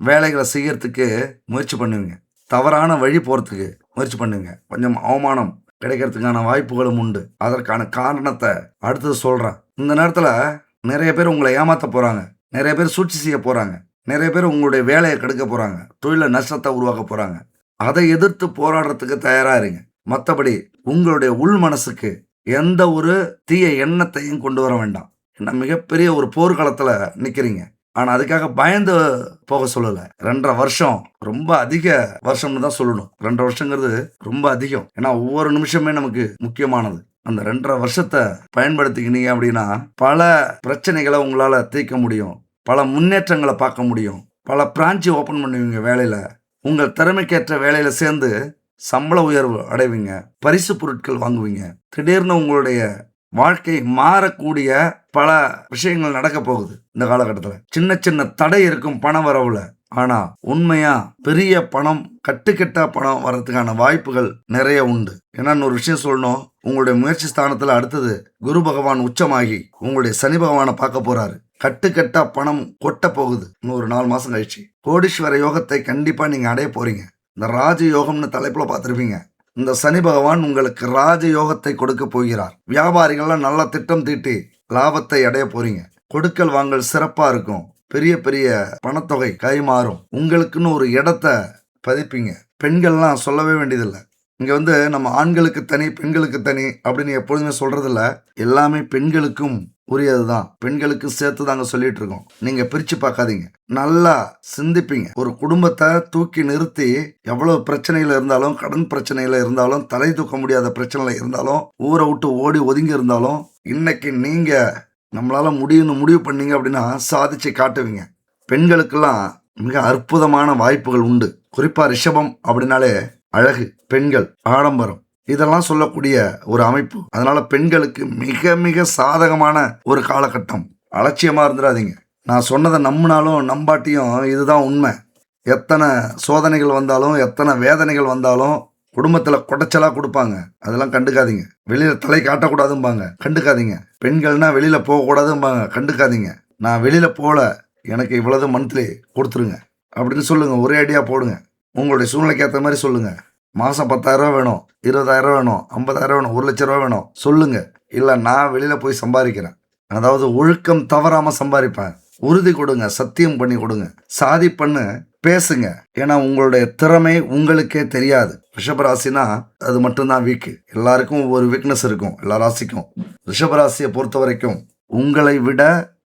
வேலைகளை செய்யறதுக்கு முயற்சி பண்ணுவீங்க. தவறான வழி போகிறதுக்கு முயற்சி பண்ணுவீங்க. கொஞ்சம் அவமானம் கிடைக்கிறதுக்கான வாய்ப்புகளும் உண்டு. அதற்கான காரணத்தை அடுத்தது சொல்கிறேன். இந்த நேரத்தில் நிறைய பேர் உங்களை ஏமாற்ற போகிறாங்க. நிறைய பேர் சூழ்ச்சி செய்ய போகிறாங்க. நிறைய பேர் உங்களுடைய வேலையை கெடுக்க போகிறாங்க. தொழில நஷ்டத்தை உருவாக்க போகிறாங்க. அதை எதிர்த்து போராடுறதுக்கு தயாராக இருங்க. மற்றபடி உங்களுடைய உள் மனசுக்கு எந்த ஒரு தீய எண்ணத்தையும் கொண்டு வர வேண்டாம். ஏன்னா மிகப்பெரிய ஒரு போர்க்களத்தில் நிற்கிறீங்க. ஆனால் அதுக்காக பயந்து போக சொல்லலை. 2.5 வருஷம் ரொம்ப அதிக வருஷம்னு தான் சொல்லணும். 2.5 வருஷங்கிறது ரொம்ப அதிகம். ஏன்னா ஒவ்வொரு நிமிஷமே நமக்கு முக்கியமானது. அந்த 2.5 வருஷத்தை பயன்படுத்திக்கினீங்க அப்படின்னா பல பிரச்சனைகளை உங்களால் தீர்க்க முடியும். பல முன்னேற்றங்களை பார்க்க முடியும். பல பிரான்ச்சு ஓப்பன் பண்ணுவீங்க. வேலையில் உங்கள் திறமைக்கேற்ற வேலையில் சேர்ந்து சம்பள உயர்வு அடைவீங்க. பரிசு பொருட்கள் வாங்குவீங்க. திடீர்னு உங்களுடைய வாழ்க்கை மாறக்கூடிய பல விஷயங்கள் நடக்க போகுது. இந்த காலகட்டத்தில் சின்ன சின்ன தடை இருக்கும் பண வரவுல. ஆனா உண்மையா பெரிய பணம், கட்டுக்கட்டா பணம் வர்றதுக்கான வாய்ப்புகள் நிறைய உண்டு. ஏன்னா ஒரு விஷயம் சொல்லணும். உங்களுடைய முயற்சி ஸ்தானத்துல அடுத்தது குரு பகவான் உச்சமாகி உங்களுடைய சனி பகவானை பார்க்க போறாரு. கட்டுக்கட்டா பணம் கொட்ட போகுது. இன்னொரு 4 மாசம் கழிச்சு கோடீஸ்வர யோகத்தை கண்டிப்பா நீங்க அடைய போறீங்க. இந்த ராஜ யோகம்னு தலைப்புல பார்த்துருப்பீங்க. இந்த சனி பகவான் உங்களுக்கு ராஜ யோகத்தை கொடுக்க போகிறார். வியாபாரிகள்லாம் நல்ல திட்டம் தீட்டி லாபத்தை அடைய போறீங்க. கொடுக்கல் வாங்கல் சிறப்பா இருக்கும். பெரிய பெரிய பணத்தொகை கைமாறும். உங்களுக்குன்னு ஒரு இடத்த பதிப்பீங்க. பெண்கள்லாம் சொல்லவே வேண்டியதில்லை. இங்க நம்ம ஆண்களுக்கு தனி, பெண்களுக்கு தனி அப்படின்னு எப்பொழுதுமே சொல்றதில்ல. எல்லாமே பெண்களுக்கும் உரியதுதான். பெண்களுக்கு சேர்த்து தாங்க சொல்லிட்டு இருக்கோம். நீங்க பிரிச்சு பார்க்காதீங்க. நல்லா சிந்திப்பீங்க. ஒரு குடும்பத்தை தூக்கி நிறுத்தி எவ்வளவு பிரச்சனையில இருந்தாலும், கடன் பிரச்சனையில இருந்தாலும், தலை தூக்க முடியாத பிரச்சனையில இருந்தாலும், ஊரை விட்டு ஓடி ஒதுங்கி இருந்தாலும், இன்னைக்கு நீங்க நம்மளால் முடியும்னு முடிவு பண்ணீங்க அப்படின்னா சாதிச்சு காட்டுவீங்க. பெண்களுக்கெல்லாம் மிக அற்புதமான வாய்ப்புகள் உண்டு. குறிப்பாக ரிஷபம் அப்படின்னாலே அழகு, பெண்கள், ஆடம்பரம் இதெல்லாம் சொல்லக்கூடிய ஒரு அமைப்பு. அதனால பெண்களுக்கு மிக மிக சாதகமான ஒரு காலகட்டம். அலட்சியமாக இருந்துடாதீங்க. நான் சொன்னதை நம்பினாலும் நம்பாட்டியும் இதுதான் உண்மை. எத்தனை சோதனைகள் வந்தாலும் எத்தனை வேதனைகள் வந்தாலும் குடும்பத்தில் குடைச்சலாக கொடுப்பாங்க. அதெல்லாம் கண்டுக்காதீங்க. வெளியில் தலை காட்டக்கூடாதும்பாங்க, கண்டுக்காதீங்க. பெண்கள்னா வெளியில் போகக்கூடாதும்பாங்க, கண்டுக்காதீங்க. நான் வெளியில் போகல, எனக்கு இவ்வளவு மந்த்லி கொடுத்துருங்க அப்படின்னு சொல்லுங்கள். ஒரே அடியாக போடுங்க. உங்களுடைய சூழ்நிலைக்கு ஏற்ற மாதிரி சொல்லுங்கள். மாதம் 10,000 வேணும், 20,000 வேணும், 50,000 வேணும், 1,00,000 வேணும் சொல்லுங்கள். இல்லை நான் வெளியில் போய் சம்பாதிக்கிறேன், அதாவது ஒழுக்கம் தவறாமல் சம்பாதிப்பேன், உறுதி கொடுங்க, சத்தியம் பண்ணி கொடுங்க, சாதிப்பண்ணு பேசுங்க. ஏன்னா உங்களுடைய திறமை உங்களுக்கே தெரியாது. ரிஷபராசினா அது மட்டும்தான் வீக்கு. எல்லாருக்கும் ஒவ்வொரு வீக்னஸ் இருக்கும், எல்லா ராசிக்கும். ரிஷபராசியை பொறுத்த வரைக்கும் உங்களை விட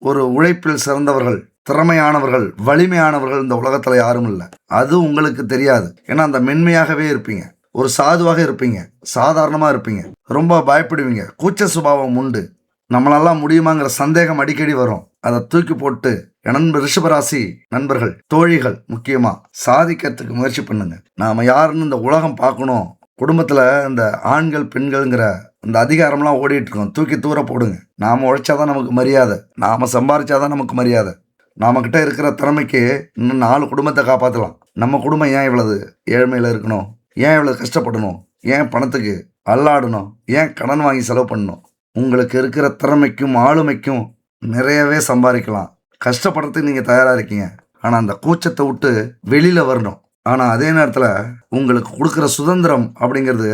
ஒரு உழைப்பில் சிறந்தவர்கள், திறமையானவர்கள், வலிமையானவர்கள் இந்த உலகத்துல யாரும் இல்லை. அது உங்களுக்கு தெரியாது. ஏன்னா அந்த மென்மையாகவே இருப்பீங்க, ஒரு சாதுவாக இருப்பீங்க, சாதாரணமா இருப்பீங்க, ரொம்ப பயப்படுவீங்க, கூச்ச சுபாவம் உண்டு. நம்மளாலாம் முடியுமாங்கிற சந்தேகம் அடிக்கடி வரும். அதை தூக்கி போட்டு நண்பர் ரிஷபராசி நண்பர்கள், தோழிகள் முக்கியமா சாதிக்கிறதுக்கு முயற்சி பண்ணுங்க. நாம யாருன்னு இந்த உலகம் பார்க்கணும். குடும்பத்துல இந்த ஆண்கள் பெண்கள்ங்கிற இந்த அதிகாரம்லாம் ஓடிட்டு இருக்கோம், தூக்கி தூர போடுங்க. நாம உழைச்சாதான் நமக்கு மரியாதை, நாம சம்பாதிச்சாதான் நமக்கு மரியாதை. நாம கிட்ட இருக்கிற திறமைக்கு இன்னும் 4 குடும்பத்தை காப்பாற்றலாம். நம்ம குடும்பம் ஏன் இவ்வளவு ஏழ்மையில இருக்கணும்? ஏன் இவ்வளவு கஷ்டப்படணும்? ஏன் பணத்துக்கு அல்லாடணும்? ஏன் கடன் வாங்கி செலவு பண்ணணும்? உங்களுக்கு இருக்கிற திறமைக்கும் ஆளுமைக்கும் நிறையவே சம்பாதிக்கலாம். கஷ்டப்படுறதுக்கு நீங்கள் தயாராக இருக்கீங்க. ஆனால் அந்த கூச்சத்தை விட்டு வெளியில் வரணும். ஆனால் அதே நேரத்தில் உங்களுக்கு கொடுக்குற சுதந்திரம் அப்படிங்கிறது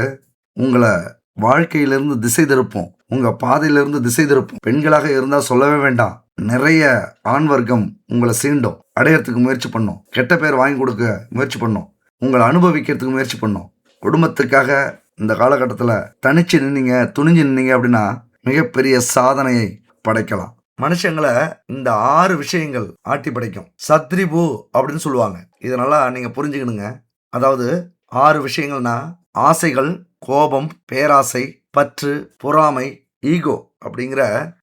உங்களை வாழ்க்கையிலிருந்து திசை திருப்பும், உங்கள் பாதையிலிருந்து திசை திருப்பும். பெண்களாக இருந்தால் சொல்லவே வேண்டாம். நிறைய ஆண் வர்க்கம் உங்களை சீண்டும், அடையறதுக்கு முயற்சி பண்ணும், கெட்ட பேர் வாங்கி கொடுக்க முயற்சி பண்ணும், உங்களை அனுபவிக்கிறதுக்கு முயற்சி பண்ணும். குடும்பத்துக்காக இந்த காலகட்டத்தில் தனிச்சு நின்னீங்க, துணிஞ்சு நின்னீங்க அப்படின்னா மிகப்பெரிய சாதனையை படைக்கலாம். மனுஷங்களை இந்த 6 விஷயங்கள் ஆட்டி படைக்கும். சத்ரிபு அப்படின்னு சொல்லுவாங்க. இதனால நீங்க புரிஞ்சுக்கணுங்க. அதாவது 6 விஷயங்கள்னா ஆசைகள், கோபம், பேராசை, பற்று, பொறாமை, ஈகோ அப்படிங்கிற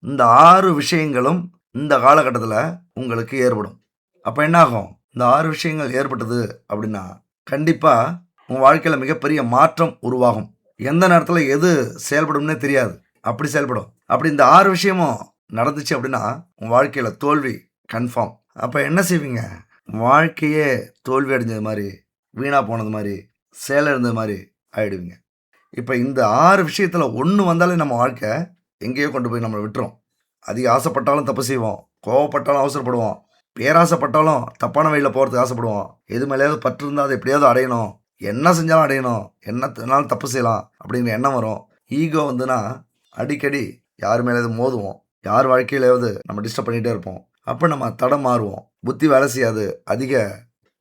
இந்த 6 விஷயங்களும் இந்த காலகட்டத்தில் உங்களுக்கு ஏற்படும். அப்போ என்ன ஆகும்? இந்த 6 விஷயங்கள் ஏற்பட்டது அப்படின்னா கண்டிப்பாக உங்கள் வாழ்க்கையில் மிகப்பெரிய மாற்றம் உருவாகும். எந்த நேரத்தில் எது செயல்படும்னே தெரியாது, அப்படி செயல்படும். அப்படி இந்த 6 விஷயமும் நடந்துச்சு அப்படின்னா உங்கள் வாழ்க்கையில் தோல்வி கன்ஃபார்ம். அப்போ என்ன செய்வீங்க? வாழ்க்கையே தோல்வி அடைஞ்சது மாதிரி, வீணாக போனது மாதிரி, சேலை இருந்தது மாதிரி ஆயிடுவீங்க. இப்போ இந்த 6 விஷயத்தில் ஒன்று வந்தாலே நம்ம வாழ்க்கை எங்கேயோ கொண்டு போய் நம்மளை விட்டுரும். அதிக ஆசைப்பட்டாலும் தப்பு செய்வோம், கோவப்பட்டாலும் அவசரப்படுவோம், பேராசைப்பட்டாலும் தப்பான வழியில் போகிறதுக்கு ஆசைப்படுவோம். எது மேலேயாவது பற்று இருந்தால் அதை எப்படியாவது அடையணும், என்ன செஞ்சாலும் அடையணும், என்னனாலும் தப்பு செய்யலாம் அப்படிங்கிற எண்ணம் வரும். ஈகோ வந்துன்னா அடிக்கடி யார் மேலேயாவது மோதுவோம், யார் வாழ்க்கையிலாவது நம்ம டிஸ்டர்ப் பண்ணிகிட்டே இருப்போம். அப்போ நம்ம தடம் மாறுவோம், புத்தி வேலை செய்யாது, அதிக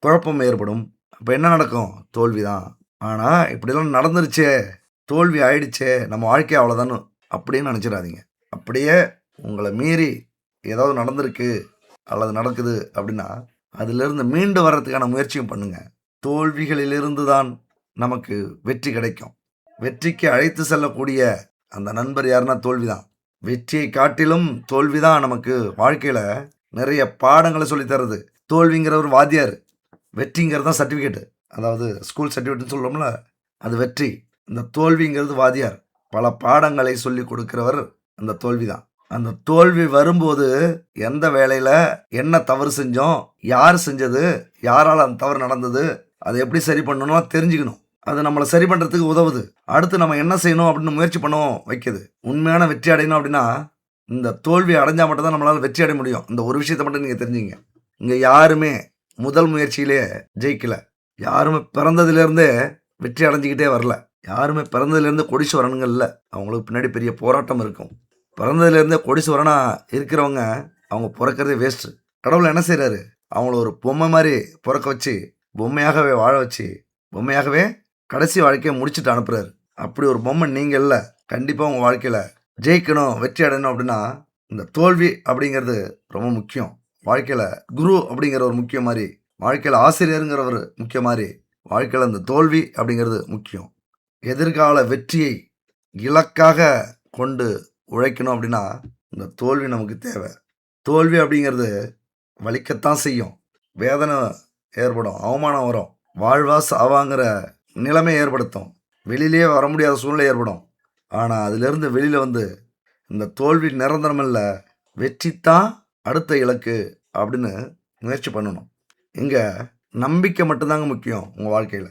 குழப்பம் ஏற்படும். அப்போ என்ன நடக்கும்? தோல்வி தான். ஆனால் இப்படிலாம் நடந்துருச்சே, தோல்வி ஆயிடுச்சே, நம்ம வாழ்க்கை அவ்வளோதானு அப்படின்னு நினச்சிடாதீங்க. அப்படியே உங்களை மீறி ஏதாவது நடந்திருக்கு அல்லது நடக்குது அப்படின்னா அதிலிருந்து மீண்டு வர்றதுக்கான முயற்சியும் பண்ணுங்க. தோல்விகளிலிருந்து தான் நமக்கு வெற்றி கிடைக்கும். வெற்றிக்கு அழைத்து செல்லக்கூடிய அந்த நண்பர் யாருன்னா தோல்வி தான். வெற்றியை காட்டிலும் தோல்வி தான் நமக்கு வாழ்க்கையில் நிறைய பாடங்களை சொல்லித்தருது. தோல்விங்கிற ஒரு வாத்தியார், வெற்றிங்கிறது தான் சர்டிஃபிகேட்டு, அதாவது ஸ்கூல் சர்டிஃபிகேட்னு சொல்கிறோம்ல, அது வெற்றி. இந்த தோல்விங்கிறது வாத்தியார், பல பாடங்களை சொல்லி கொடுக்கிறவர் அந்த தோல்வி தான். அந்த தோல்வி வரும்போது எந்த வேலையில் என்ன தவறு செஞ்சோம், யார் செஞ்சது, யாரால் அந்த தவறு நடந்தது, அதை எப்படி சரி பண்ணணும் தெரிஞ்சுக்கணும். அது நம்மளை சரி பண்ணுறதுக்கு உதவுது. அடுத்து நம்ம என்ன செய்யணும் அப்படின்னு முயற்சி பண்ணவும் வைக்குது. உண்மையான வெற்றி அடையணும் அப்படின்னா இந்த தோல்வி அடைஞ்சால் மட்டும்தான் நம்மளால் வெற்றி அடைய முடியும். இந்த ஒரு விஷயத்தை மட்டும் நீங்கள் தெரிஞ்சுங்க. இங்கே யாருமே முதல் முயற்சியிலே ஜெயிக்கலை. யாருமே பிறந்ததுலேருந்தே வெற்றி அடைஞ்சிக்கிட்டே வரல. யாருமே பிறந்ததுலேருந்து கோடீஸ்வரனுங்க இல்லை. அவங்களுக்கு பின்னாடி பெரிய போராட்டம் இருக்கும். பிறந்ததுலேருந்தே கோடீஸ்வரனாக இருக்கிறவங்க அவங்க பிறக்கிறதே வேஸ்ட்டு. கடவுள் என்ன செய்கிறாரு? அவங்கள ஒரு பொம்மை மாதிரி பிறக்க வச்சு, பொம்மையாகவே வாழ வச்சு, பொம்மையாகவே கடைசி வாழ்க்கையை முடிச்சுட்டு அனுப்புகிறாரு. அப்படி ஒரு பொம்மை நீங்கள் இல்லை. கண்டிப்பாக உங்கள் வாழ்க்கையில் ஜெயிக்கணும், வெற்றி அடையணும் அப்படின்னா இந்த தோல்வி அப்படிங்கிறது ரொம்ப முக்கியம். வாழ்க்கையில் குரு அப்படிங்கிற ஒரு முக்கியம் மாதிரி, வாழ்க்கையில் ஆசிரியருங்கிறவர் முக்கியம் மாதிரி, வாழ்க்கையில் இந்த தோல்வி அப்படிங்கிறது முக்கியம். எதிர்கால வெற்றியை இலக்காக கொண்டு உழைக்கணும் அப்படின்னா இந்த தோல்வி நமக்கு தேவை. தோல்வி அப்படிங்கிறது வலிக்கத்தான் செய்யும். வேதனை ஏற்படும், அவமானம் வரும், வாழ்வா சாவாங்கிற நிலைமை ஏற்படுத்தும், வெளியிலேயே வர முடியாத சூழ்நிலை ஏற்படும். ஆனால் அதிலிருந்து வெளியில் வந்து இந்த தோல்வி நிரந்தரம் இல்லை, வெற்றி தான் அடுத்த இலக்கு அப்படின்னு முயற்சி பண்ணணும். இங்கே நம்பிக்கை மட்டும்தாங்க முக்கியம் உங்கள் வாழ்க்கையில்.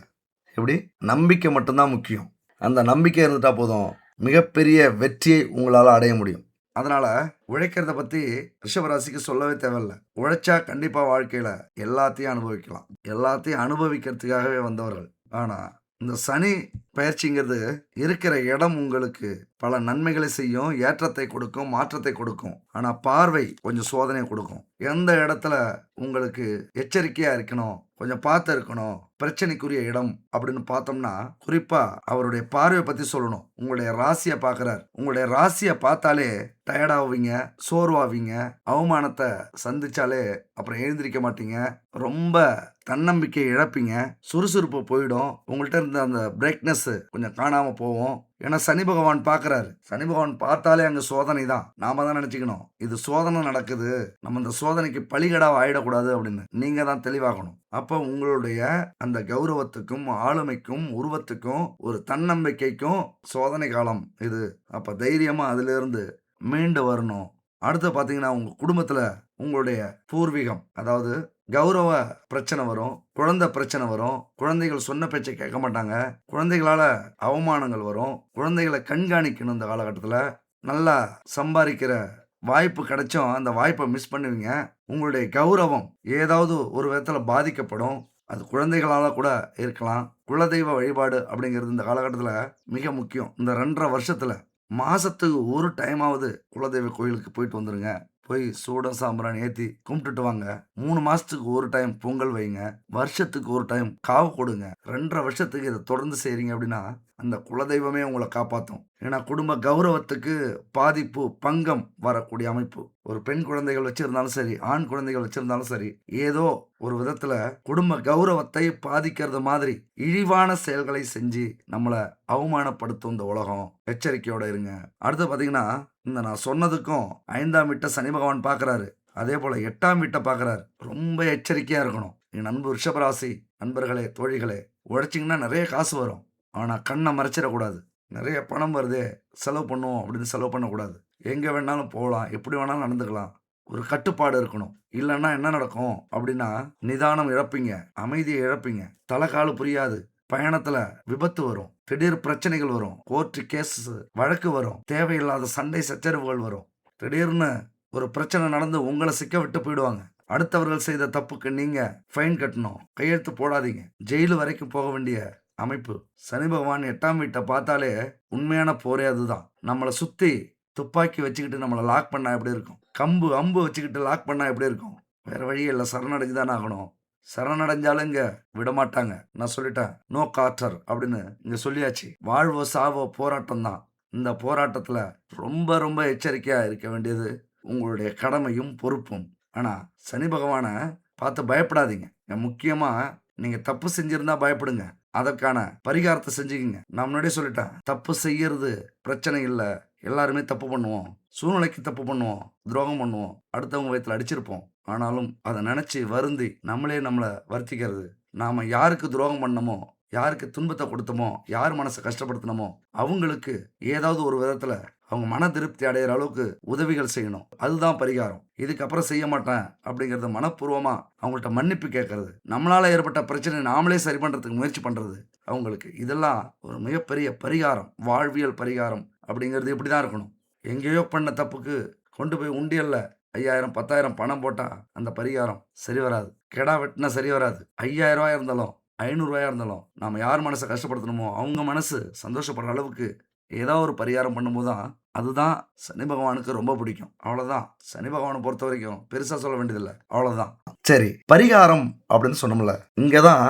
எப்படி? நம்பிக்கை மட்டும்தான் முக்கியம். அந்த நம்பிக்கை இருந்துட்டால் போதும், மிகப்பெரிய வெற்றியை உங்களால் அடைய முடியும். அதனால் உழைக்கிறத பற்றி ரிஷபராசிக்கு சொல்லவே தேவையில்லை. உழைச்சா கண்டிப்பாக வாழ்க்கையில் எல்லாத்தையும் அனுபவிக்கலாம். எல்லாத்தையும் அனுபவிக்கிறதுக்காகவே வந்தவர்கள். ஆனால் இந்த சனி பயிற்சிங்கிறது இருக்கிற இடம் உங்களுக்கு பல நன்மைகளை செய்யும், ஏற்றத்தை கொடுக்கும், மாற்றத்தை கொடுக்கும். ஆனால் பார்வை கொஞ்சம் சோதனையை கொடுக்கும். எந்த இடத்துல உங்களுக்கு எச்சரிக்கையாக இருக்கணும், கொஞ்சம் பார்த்து இருக்கணும், பிரச்சனைக்குரிய இடம் அப்படின்னு பார்த்தோம்னா குறிப்பாக அவருடைய பார்வையை பற்றி சொல்லணும். உங்களுடைய ராசியை பார்க்குறார். உங்களுடைய ராசியை பார்த்தாலே டயர்டாகுவீங்க, சோர்வாவீங்க, அவமானத்தை சந்திச்சாலே அப்புறம் எழுந்திருக்க மாட்டீங்க, ரொம்ப தன்னம்பிக்கை இழப்பீங்க, சுறுசுறுப்பு போயிடும், உங்கள்கிட்ட இருந்த அந்த பிரைட்னஸ் கொஞ்சம் காணாமல் போவோம். ஏன்னா சனி பகவான் பார்க்குறாரு. சனி பகவான் பார்த்தாலே அங்கே சோதனை தான். நாம தான் நினச்சிக்கணும் இது சோதனை நடக்குது, நம்ம இந்த சோதனைக்கு பலிகடாக ஆயிடக்கூடாது அப்படின்னு நீங்கள் தான் தெளிவாகணும். அப்போ உங்களுடைய அந்த கௌரவத்துக்கும் ஆளுமைக்கும் உருவத்துக்கும் ஒரு தன்னம்பிக்கைக்கும் சோதனை காலம் இது. அப்போ தைரியமாக அதிலிருந்து மீண்டு வரணும். அடுத்து பார்த்தீங்கன்னா உங்கள் குடும்பத்தில் உங்களுடைய பூர்வீகம், அதாவது கௌரவ பிரச்சனை வரும், குழந்தை பிரச்சனை வரும், குழந்தைகள் சொன்ன பேச்சை கேட்க மாட்டாங்க, குழந்தைகளால் அவமானங்கள் வரும், குழந்தைகளை கண்காணிக்கணும். இந்த காலகட்டத்தில் நல்லா சம்பாதிக்கிற வாய்ப்பு கிடைச்சும் அந்த வாய்ப்பை மிஸ் பண்ணுவீங்க. உங்களுடைய கௌரவம் ஏதாவது ஒரு விதத்தில் பாதிக்கப்படும். அது குழந்தைகளால் கூட இருக்கலாம். குலதெய்வ வழிபாடு அப்படிங்கிறது இந்த காலகட்டத்தில் மிக முக்கியம். இந்த 2.5 வருஷத்தில் மாதத்துக்கு ஒரு டைமாவது குலதெய்வ கோயிலுக்கு போயிட்டு வந்துடுங்க. போய் சூடம் சாம்பிராணி ஏற்றி கும்பிட்டுட்டு வாங்க. 3 மாதத்துக்கு ஒரு டைம் பொங்கல் வைங்க. வருஷத்துக்கு ஒரு டைம் காவு கொடுங்க. 2.5 வருஷத்துக்கு இதை தொடர்ந்து செய்கிறீங்க அப்படின்னா அந்த குலதெய்வமே உங்களை காப்பாற்றும். ஏன்னா குடும்ப கௌரவத்துக்கு பாதிப்பு, பங்கம் வரக்கூடிய அமைப்பு. ஒரு பெண் குழந்தைகள் வச்சுருந்தாலும் சரி, ஆண் குழந்தைகள் வச்சுருந்தாலும் சரி, ஏதோ ஒரு விதத்தில் குடும்ப கௌரவத்தை பாதிக்கிறது மாதிரி இழிவான செயல்களை செஞ்சு நம்மளை அவமானப்படுத்தும் இந்த உலகம். எச்சரிக்கையோடு இருங்க. அடுத்து பார்த்தீங்கன்னா இந்த நான் சொன்னதுக்கும் 5ஆம் வீட்டை சனி பகவான் பார்க்குறாரு, அதே போல் 8ஆம் வீட்டை பார்க்குறாரு. ரொம்ப எச்சரிக்கையாக இருக்கணும். என் அன்பு ரிஷபராசி நண்பர்களே, தோழிகளே, உழைச்சிங்கன்னா நிறைய காசு வரும். ஆனால் கண்ணை மறைச்சிடக்கூடாது. நிறைய பணம் வருதே, செலவு பண்ணுவோம் அப்படின்னு செலவு பண்ணக்கூடாது. எங்கே வேணாலும் போகலாம், எப்படி வேணாலும் நடந்துக்கலாம். ஒரு கட்டுப்பாடு இருக்கணும். இல்லைன்னா என்ன நடக்கும் அப்படின்னா நிதானம் இழப்பீங்க, அமைதியை இழப்பீங்க, தலைக்காலு புரியாது, பயணத்தில் விபத்து வரும், திடீர் பிரச்சனைகள் வரும், கோர்ட்டு கேஸ் வழக்கு வரும், தேவையில்லாத சண்டை சச்சரவுகள் வரும். திடீர்னு ஒரு பிரச்சனை நடந்து உங்களை சிக்க விட்டு போயிடுவாங்க. அடுத்தவர்கள் செய்த தப்புக்கு நீங்கள் ஃபைன் கட்டணும். கையெழுத்து போடாதீங்க, ஜெயிலு வரைக்கும் போக வேண்டிய அமைப்பு. சனி பகவான் 8ஆம் வீட்டை பார்த்தாலே உண்மையான போரே அதுதான். நம்மளை சுற்றி துப்பாக்கி வச்சுக்கிட்டு நம்மளை லாக் பண்ணால் எப்படி இருக்கும், கம்பு அம்பு வச்சுக்கிட்டு லாக் பண்ணால் எப்படி இருக்கும்? வேறு வழியே இல்லை, சரணடைஞ்சு தானே ஆகணும். சரணடைஞ்சாலும் இங்கே விடமாட்டாங்க. நான் சொல்லிட்டேன், நோ கார்டர் அப்படின்னு இங்கே சொல்லியாச்சு. வாழ்வோ சாவோ போராட்டம் தான். இந்த போராட்டத்தில் ரொம்ப ரொம்ப எச்சரிக்கையாக இருக்க வேண்டியது உங்களுடைய கடமையும் பொறுப்பும். ஆனால் சனி பகவானை பார்த்து பயப்படாதீங்க. முக்கியமாக நீங்கள் தப்பு செஞ்சுருந்தா பயப்படுங்க, அதற்கான பரிகாரத்தை செஞ்சுக்கிங்க. நான் முன்னாடியே சொல்லிட்டேன், தப்பு செய்யறது பிரச்சனை இல்லை. எல்லாருமே தப்பு பண்ணுவோம், சூழ்நிலைக்கு தப்பு பண்ணுவோம், துரோகம் பண்ணுவோம், அடுத்தவங்க வயிற்றுல அடிச்சிருப்போம். ஆனாலும் அதை நினச்சி வருந்தி நம்மளே நம்மளை வருத்திக்கிறது. நாம் யாருக்கு துரோகம் பண்ணமோ, யாருக்கு துன்பத்தை கொடுத்தமோ, யார் மனசை கஷ்டப்படுத்தினமோ அவங்களுக்கு ஏதாவது ஒரு விதத்தில் அவங்க மன திருப்தி அடைகிற அளவுக்கு உதவிகள் செய்யணும். அதுதான் பரிகாரம். இதுக்கப்புறம் செய்ய மாட்டேன் அப்படிங்கிறது மனப்பூர்வமாக அவங்கள்ட்ட மன்னிப்பு கேட்கறது, நம்மளால் ஏற்பட்ட பிரச்சனை நாமளே சரி பண்ணுறதுக்கு முயற்சி பண்ணுறது அவங்களுக்கு. இதெல்லாம் ஒரு மிகப்பெரிய பரிகாரம், வாழ்வியல் பரிகாரம் அப்படிங்கிறது இப்படி தான் இருக்கணும். எங்கேயோ பண்ண தப்புக்கு கொண்டு போய் உண்டியல்ல 5000 10,000 பணம் போட்டால் அந்த பரிகாரம் சரி வராது. கெடா வெட்டினா சரி வராது. 5000 ரூபாயா இருந்தாலும் 500 ரூபாயா இருந்தாலும் நாம் யார் மனசை கஷ்டப்படுத்தணுமோ அவங்க மனசு சந்தோஷப்படுற அளவுக்கு ஏதோ ஒரு பரிகாரம் பண்ணும்போது தான் அதுதான் சனி பகவானுக்கு ரொம்ப பிடிக்கும். அவ்வளோதான். சனி பகவானை பொறுத்த வரைக்கும் பெருசாக சொல்ல வேண்டியதில்லை, அவ்வளோதான். சரி, பரிகாரம் அப்படின்னு சொன்னோம்ல, இங்கே தான்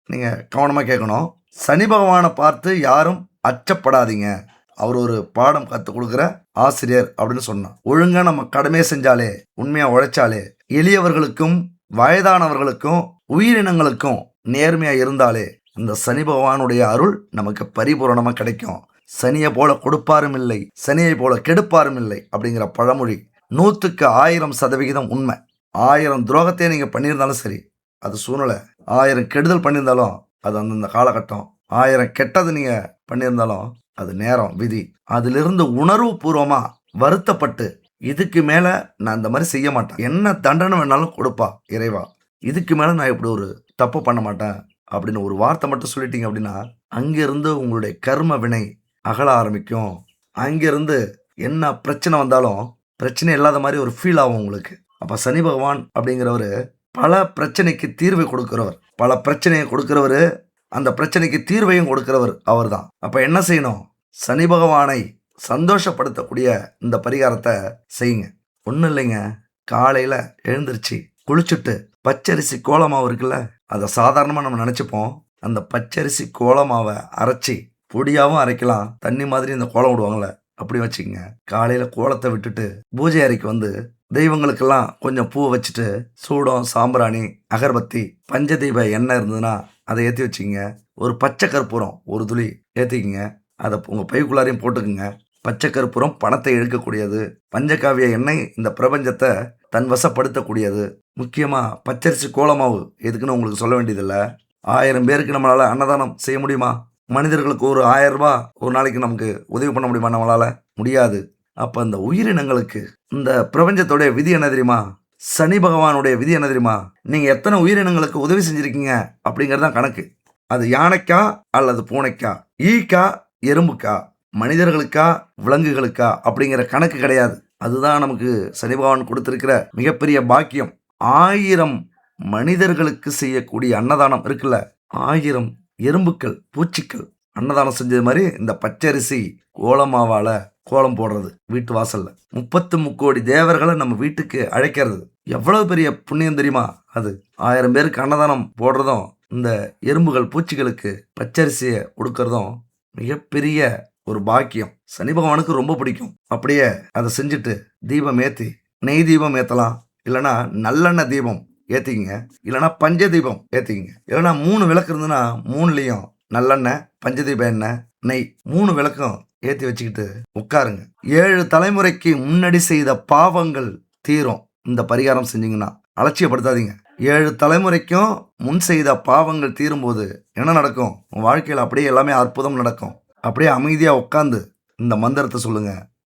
நீங்கள் கவனமாக கேட்கணும். சனி பகவானை பார்த்து யாரும் அச்சப்படாதீங்க. அவர் ஒரு பாடம் கற்றுக் கொடுக்குற ஆசிரியர் அப்படின்னு சொன்னான். ஒழுங்காக நம்ம கடமையை செஞ்சாலே, உண்மையாக உழைச்சாலே, எளியவர்களுக்கும் வயதானவர்களுக்கும் உயிரினங்களுக்கும் நேர்மையாக இருந்தாலே இந்த சனி பகவானுடைய அருள் நமக்கு பரிபூரணமாக கிடைக்கும். சனியை போல கொடுப்பாரும் இல்லை, சனியை போல கெடுப்பாரும் இல்லை அப்படிங்கிற பழமொழி 100க்கு 1000% உண்மை. 1000 துரோகத்தையே நீங்கள் பண்ணியிருந்தாலும் சரி, அது சூழ்நிலை. 1000 கெடுதல் பண்ணியிருந்தாலும் அது அந்தந்த காலகட்டம். 1000 கெட்டது நீங்கள் பண்ணியிருந்தாலும் அது நேரம், விதி. அதிலிருந்து உணர்வு பூர்வமாக வருத்தப்பட்டு இதுக்கு மேலே நான் இந்த மாதிரி செய்ய மாட்டேன், என்ன தண்டனை வேணாலும் கொடுப்பா இறைவா, இதுக்கு மேலே நான் இப்படி ஒரு தப்பு பண்ண மாட்டேன் அப்படின்னு ஒரு வார்த்தை மட்டும் சொல்லிட்டீங்க அப்படின்னா அங்கிருந்து உங்களுடைய கர்ம வினை அகல ஆரம்பிக்கும். அங்கிருந்து என்ன பிரச்சனை வந்தாலும் பிரச்சனை இல்லாத மாதிரி ஒரு ஃபீல் ஆகும் உங்களுக்கு. அப்போ சனி பகவான் அப்படிங்கிறவர் பல பிரச்சனைக்கு தீர்வை கொடுக்கிறவர், பல பிரச்சனையை கொடுக்கிறவர், அந்த பிரச்சனைக்கு தீர்வையும் கொடுக்கிறவர் அவர் தான். அப்போ என்ன செய்யணும்? சனி பகவானை சந்தோஷப்படுத்தக்கூடிய இந்த பரிகாரத்தை செய்யுங்க. ஒன்றும் இல்லைங்க, காலையில் எழுந்திருச்சு குளிச்சுட்டு பச்சரிசி கோலமாவு இருக்குல்ல, அதை சாதாரணமாக நம்ம நினச்சிப்போம். அந்த பச்சரிசி கோலமாவை அரைச்சி பொடியாகவும் அரைக்கலாம், தண்ணி மாதிரி இந்த கோலம் விடுவாங்களே அப்படி வச்சுக்கோங்க. காலையில் கோலத்தை விட்டுட்டு பூஜை அறைக்கு வந்து தெய்வங்களுக்கெல்லாம் கொஞ்சம் பூ வச்சுட்டு சூடம், சாம்பிராணி, அகர்பத்தி, பஞ்சதீப எண்ணெய் இருந்ததுன்னா அதை ஏற்றி வச்சுக்கோங்க. ஒரு பச்சை கற்பூரம் ஒரு துளி ஏற்றிக்கிங்க, அதை உங்கள் பைக்குள்ளாரையும் போட்டுக்குங்க. பச்சை கற்பூரம் பணத்தை இழுக்கக்கூடியது, பஞ்சகாவிய எண்ணெய் இந்த பிரபஞ்சத்தை தன் வசப்படுத்தக்கூடியது. முக்கியமாக பச்சரிசி கோலமாவு எதுக்குன்னு உங்களுக்கு சொல்ல வேண்டியதில்லை. 1000 பேருக்கு நம்மளால் அன்னதானம் செய்ய முடியுமா? மனிதர்களுக்கு ஒரு 1000 ரூபாய் ஒரு நாளைக்கு நமக்கு உதவி பண்ண முடியுமா? நம்மளால் முடியாது. அப்போ அந்த உயிரினங்களுக்கு இந்த பிரபஞ்சத்தோடைய விதி என்ன தெரியுமா? சனி பகவானுடைய விதி என்ன தெரியுமா? நீங்கள் எத்தனை உயிரினங்களுக்கு உதவி செஞ்சுருக்கீங்க அப்படிங்கிறது தான் கணக்கு. அது யானைக்கா அல்லது பூனைக்கா, ஈக்கா எறும்புக்கா, மனிதர்களுக்கா விலங்குகளுக்கா அப்படிங்கிற கணக்கு கிடையாது. அதுதான் நமக்கு சனி பகவான் கொடுத்திருக்கிற மிகப்பெரிய பாக்கியம். 1000 மனிதர்களுக்கு செய்யக்கூடிய அன்னதானம் இருக்குல்ல, 1000 எறும்புக்கள், பூச்சிக்கள் அன்னதானம் செஞ்சது மாதிரி இந்த பச்சரிசி கோலமாவால கோலம் போடுறது வீட்டு வாசல்ல 33 கோடி தேவர்களை நம்ம வீட்டுக்கு அழைக்கிறது எவ்வளவு பெரிய புண்ணியம் தெரியுமா? அது 1000 பேருக்கு அன்னதானம் போடுறதும் இந்த எறும்புகள் பூச்சிகளுக்கு பச்சரிசியை கொடுக்கறதும் மிகப்பெரிய ஒரு பாக்கியம். சனி பகவானுக்கு ரொம்ப பிடிக்கும். அப்படியே அதை செஞ்சுட்டு தீபம் ஏற்றி, நெய் தீபம் ஏற்றலாம், இல்லைனா நல்லெண்ணெய் தீபம் ஏற்றிக்கிங்க, இல்லைனா பஞ்ச தீபம் ஏற்றிக்கிங்க. இல்லைனா 3 விளக்கு இருந்ததுன்னா 3லையும் நல்லெண்ணெய், பஞ்சதீப எண்ணெய், நெய் 3 விளக்கும் ஏற்றி வச்சுக்கிட்டு உட்காருங்க. 7 தலைமுறைக்கு முன்னாடி செய்த பாவங்கள் தீரும் இந்த பரிகாரம் செஞ்சீங்கன்னா. அலட்சியப்படுத்தாதீங்க. 7 தலைமுறைக்கும் முன் செய்த பாவங்கள் தீரும்போது என்ன நடக்கும்? உன் வாழ்க்கையில் அப்படியே எல்லாமே அற்புதம் நடக்கும். அப்படியே அமைதியாக உட்காந்து இந்த மந்திரத்தை சொல்லுங்க.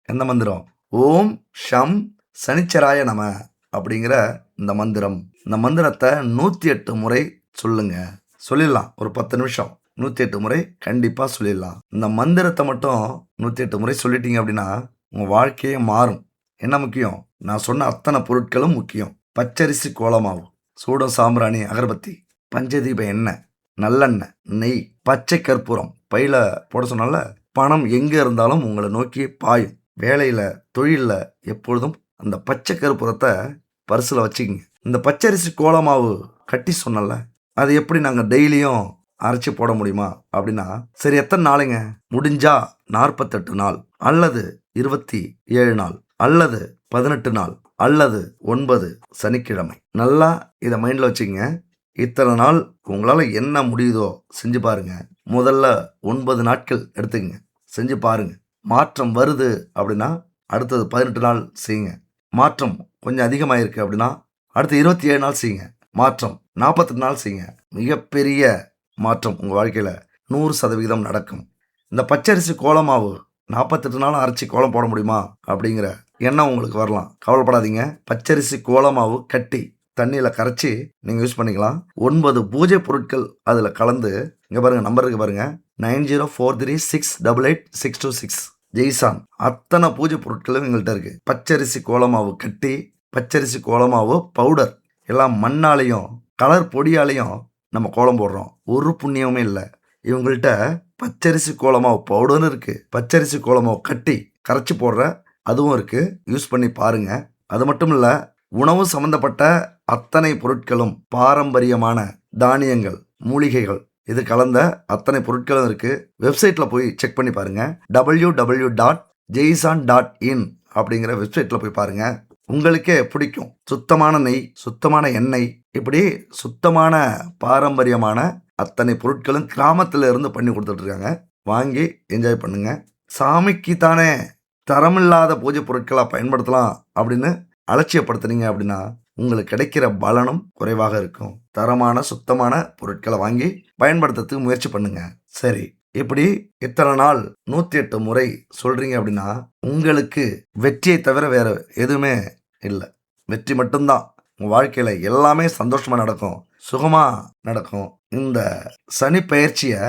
எந்த மந்திரம்? ஓம் ஷம் சனிச்சராய நம அப்படிங்கிற இந்த மந்திரம். இந்த மந்திரத்தை 108 முறை சொல்லுங்க. சொல்லிடலாம், ஒரு 10 நிமிஷம் 108 முறை கண்டிப்பாக சொல்லிடலாம். இந்த மந்திரத்தை மட்டும் 108 முறை சொல்லிட்டீங்க அப்படின்னா உங்கள் வாழ்க்கையே மாறும். என்ன முக்கியம்? நான் சொன்ன அத்தனை பொருட்களும் முக்கியம். பச்சரிசி கோலமாவு, சூடம், சாம்பிராணி, அகர்பத்தி, பஞ்சதீப எண்ணெய், நல்லெண்ணெய், நெய், பச்சை கற்பூரம். பையில போட சொன்னால பணம் எங்கே இருந்தாலும் உங்களை நோக்கி பாயும். வேலையில், தொழிலில் எப்பொழுதும் அந்த பச்சை கற்பூரத்தை பர்ஸில் வச்சுக்கிங்க. இந்த பச்சரிசி கோலமாவு கட்டி சொன்னல, அது எப்படி நாங்கள் டெய்லியும் அரைச்சி போட முடியுமா அப்படின்னா, சரி எத்தனை நாளுங்க? முடிஞ்சா 48 நாள் அல்லது 27 நாள் அல்லது 18 நாள் அல்லது 9 சனிக்கிழமை. நல்லா இதை மைண்டில் வச்சுக்கங்க. இத்தனை நாள் உங்களால் என்ன முடியுதோ செஞ்சு பாருங்க. முதல்ல 9 நாட்கள் எடுத்துக்கங்க, செஞ்சு பாருங்க. மாற்றம் வருது அப்படின்னா அடுத்தது 18 நாள் செய்யுங்க. மாற்றம் கொஞ்சம் அதிகமாக இருக்குது அப்படின்னா அடுத்து 27 நாள் செய்யுங்க. மாற்றம் 48 நாள் செய்யுங்க. மிகப்பெரிய மாற்றம் உங்கள் வாழ்க்கையில் 100% நடக்கும். இந்த பச்சரிசி கோலமாவு 48 நாள் அரைச்சி கோலம் போட முடியுமா அப்படிங்கிற எண்ணம் உங்களுக்கு வரலாம். கவலைப்படாதீங்க. பச்சரிசி கோலமாவு கட்டி தண்ணியில் கரைச்சி நீங்கள் யூஸ் பண்ணிக்கலாம். 9 பூஜை பொருட்கள் அதில் கலந்து, இங்கே பாருங்கள், நம்பர் இருக்கு பாருங்கள், 9043688626 ஜெய்சான். அத்தனை பூஜை பொருட்களும் எங்கள்கிட்ட இருக்குது. பச்சரிசி கோலமாவு கட்டி, பச்சரிசி கோலமாவு பவுடர் எல்லாம் மண்ணாலையும் கலர் பொடியாலையும் நம்ம கோலம் போடுறோம். ஒரு புண்ணியமே இல்லை. இவங்கள்ட்ட பச்சரிசி கோலமாவு பவுடர்னு இருக்குது, பச்சரிசி கோலமாவு கட்டி கரைச்சி போடுற அதுவும் இருக்குது. யூஸ் பண்ணி பாருங்கள். அது மட்டும் இல்லை, உணவு சம்மந்தப்பட்ட அத்தனை பொருட்களும், பாரம்பரியமான தானியங்கள், மூலிகைகள் இது கலந்த அத்தனை பொருட்களும் இருக்குது. வெப்சைட்டில் போய் செக் பண்ணி பாருங்கள். www.jaisan.in அப்படிங்கிற வெப்சைட்டில் போய் பாருங்கள். உங்களுக்கே பிடிக்கும். சுத்தமான நெய், சுத்தமான எண்ணெய், இப்படி சுத்தமான பாரம்பரியமான அத்தனை பொருட்களும் கிராமத்தில் இருந்து பண்ணி கொடுத்துட்ருக்காங்க. வாங்கி என்ஜாய் பண்ணுங்க. சாமிக்கு தானே தரமில்லாத பூஜை பொருட்களா பயன்படுத்தலாம் அப்படின்னு அலட்சியப்படுத்துனீங்க அப்படின்னா உங்களுக்கு கிடைக்கிற பலனும் குறைவாக இருக்கும். தரமான சுத்தமான பொருட்களை வாங்கி பயன்படுத்துறதுக்கு முயற்சி பண்ணுங்க. சரி, இப்படி இத்தனை நாள் 108 முறை சொல்றீங்க அப்படின்னா உங்களுக்கு வெற்றியை தவிர வேற எதுவுமே இல்லை. வெற்றி மட்டும்தான். உங்க வாழ்க்கையில எல்லாமே சந்தோஷமா நடக்கும், சுகமா நடக்கும். இந்த சனி பயிற்சியை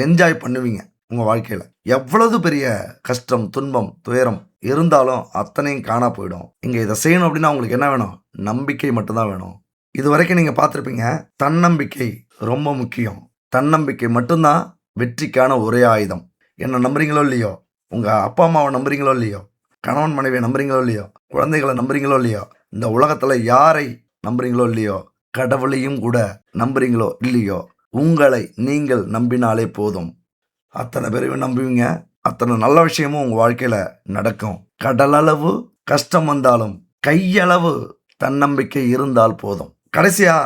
என்ஜாய் பண்ணுவீங்க. உங்க வாழ்க்கையில எவ்வளவு பெரிய கஷ்டம், துன்பம், துயரம் இருந்தாலும் அத்தனையும் காணா போயிடும். இங்க இதை செய்யணும் அப்படின்னா உங்களுக்கு என்ன வேணும்? நம்பிக்கை மட்டும்தான் வேணும். இது வரைக்கும் நீங்க பார்த்துருப்பீங்க, தன்னம்பிக்கை ரொம்ப முக்கியம். தன்னம்பிக்கை மட்டும்தான் வெற்றிக்கான ஒரே ஆயுதம். என்ன நம்புறீங்களோ இல்லையோ, உங்க அப்பா அம்மாவை நம்புறீங்களோ இல்லையோ, கணவன் மனைவியை நம்புறீங்களோ இல்லையோ, குழந்தைகளை நம்புறீங்களோ இல்லையோ, இந்த உலகத்துல யாரை நம்புறீங்களோ இல்லையோ, கடவுளையும் கூட நம்புறீங்களோ இல்லையோ, உங்களை நீங்கள் நம்பினாலே போதும். அத்தனை பேரையும் நம்புவீங்க. அத்தனை நல்ல விஷயமும் உங்க வாழ்க்கையில நடக்கும். கடலளவு கஷ்டம் வந்தாலும் கையளவு தன்னம்பிக்கை இருந்தால் போதும். கடைசியா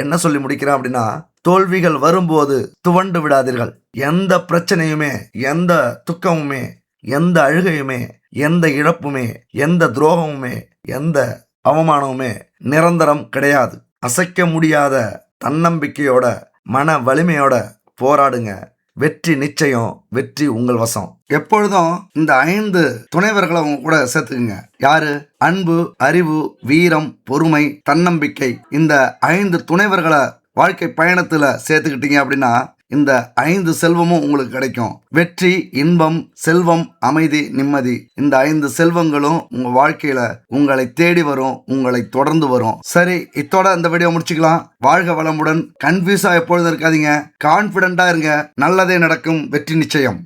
என்ன சொல்லி முடிக்கிறேன் அப்படின்னா, தோல்விகள் வரும்போது துவண்டு விடாதீர்கள். எந்த பிரச்சனையுமே, எந்த துக்கமுமே, எந்த அழுகையுமே, எந்த இழப்புமே, எந்த துரோகமுமே, எந்த அவமானமுமே நிரந்தரம் கிடையாது. அசைக்க முடியாத தன்னம்பிக்கையோட மன வலிமையோட போராடுங்க. வெற்றி நிச்சயம். வெற்றி உங்கள் வசம். எப்பொழுதும் இந்த 5 துணைவர்களை உங்க கூட சேர்த்துக்குங்க. யாரு? அன்பு, அறிவு, வீரம், பொறுமை, தன்னம்பிக்கை. இந்த 5 துணைவர்களை வாழ்க்கை பயணத்துல சேர்த்துக்கிட்டீங்க அப்படின்னா இந்த 5 செல்வமும் உங்களுக்கு கிடைக்கும். வெற்றி, இன்பம், செல்வம், அமைதி, நிம்மதி. இந்த 5 செல்வங்களும் உங்க வாழ்க்கையில உங்களை தேடி வரும், உங்களை தொடர்ந்து வரும். சரி, இத்தோட இந்த வீடியோ முடிச்சுக்கலாம். வாழ்க வளமுடன். கன்ஃபியூஸா எப்பொழுதும் இருக்காதீங்க. கான்பிடண்டா இருங்க. நல்லதே நடக்கும். வெற்றி நிச்சயம்.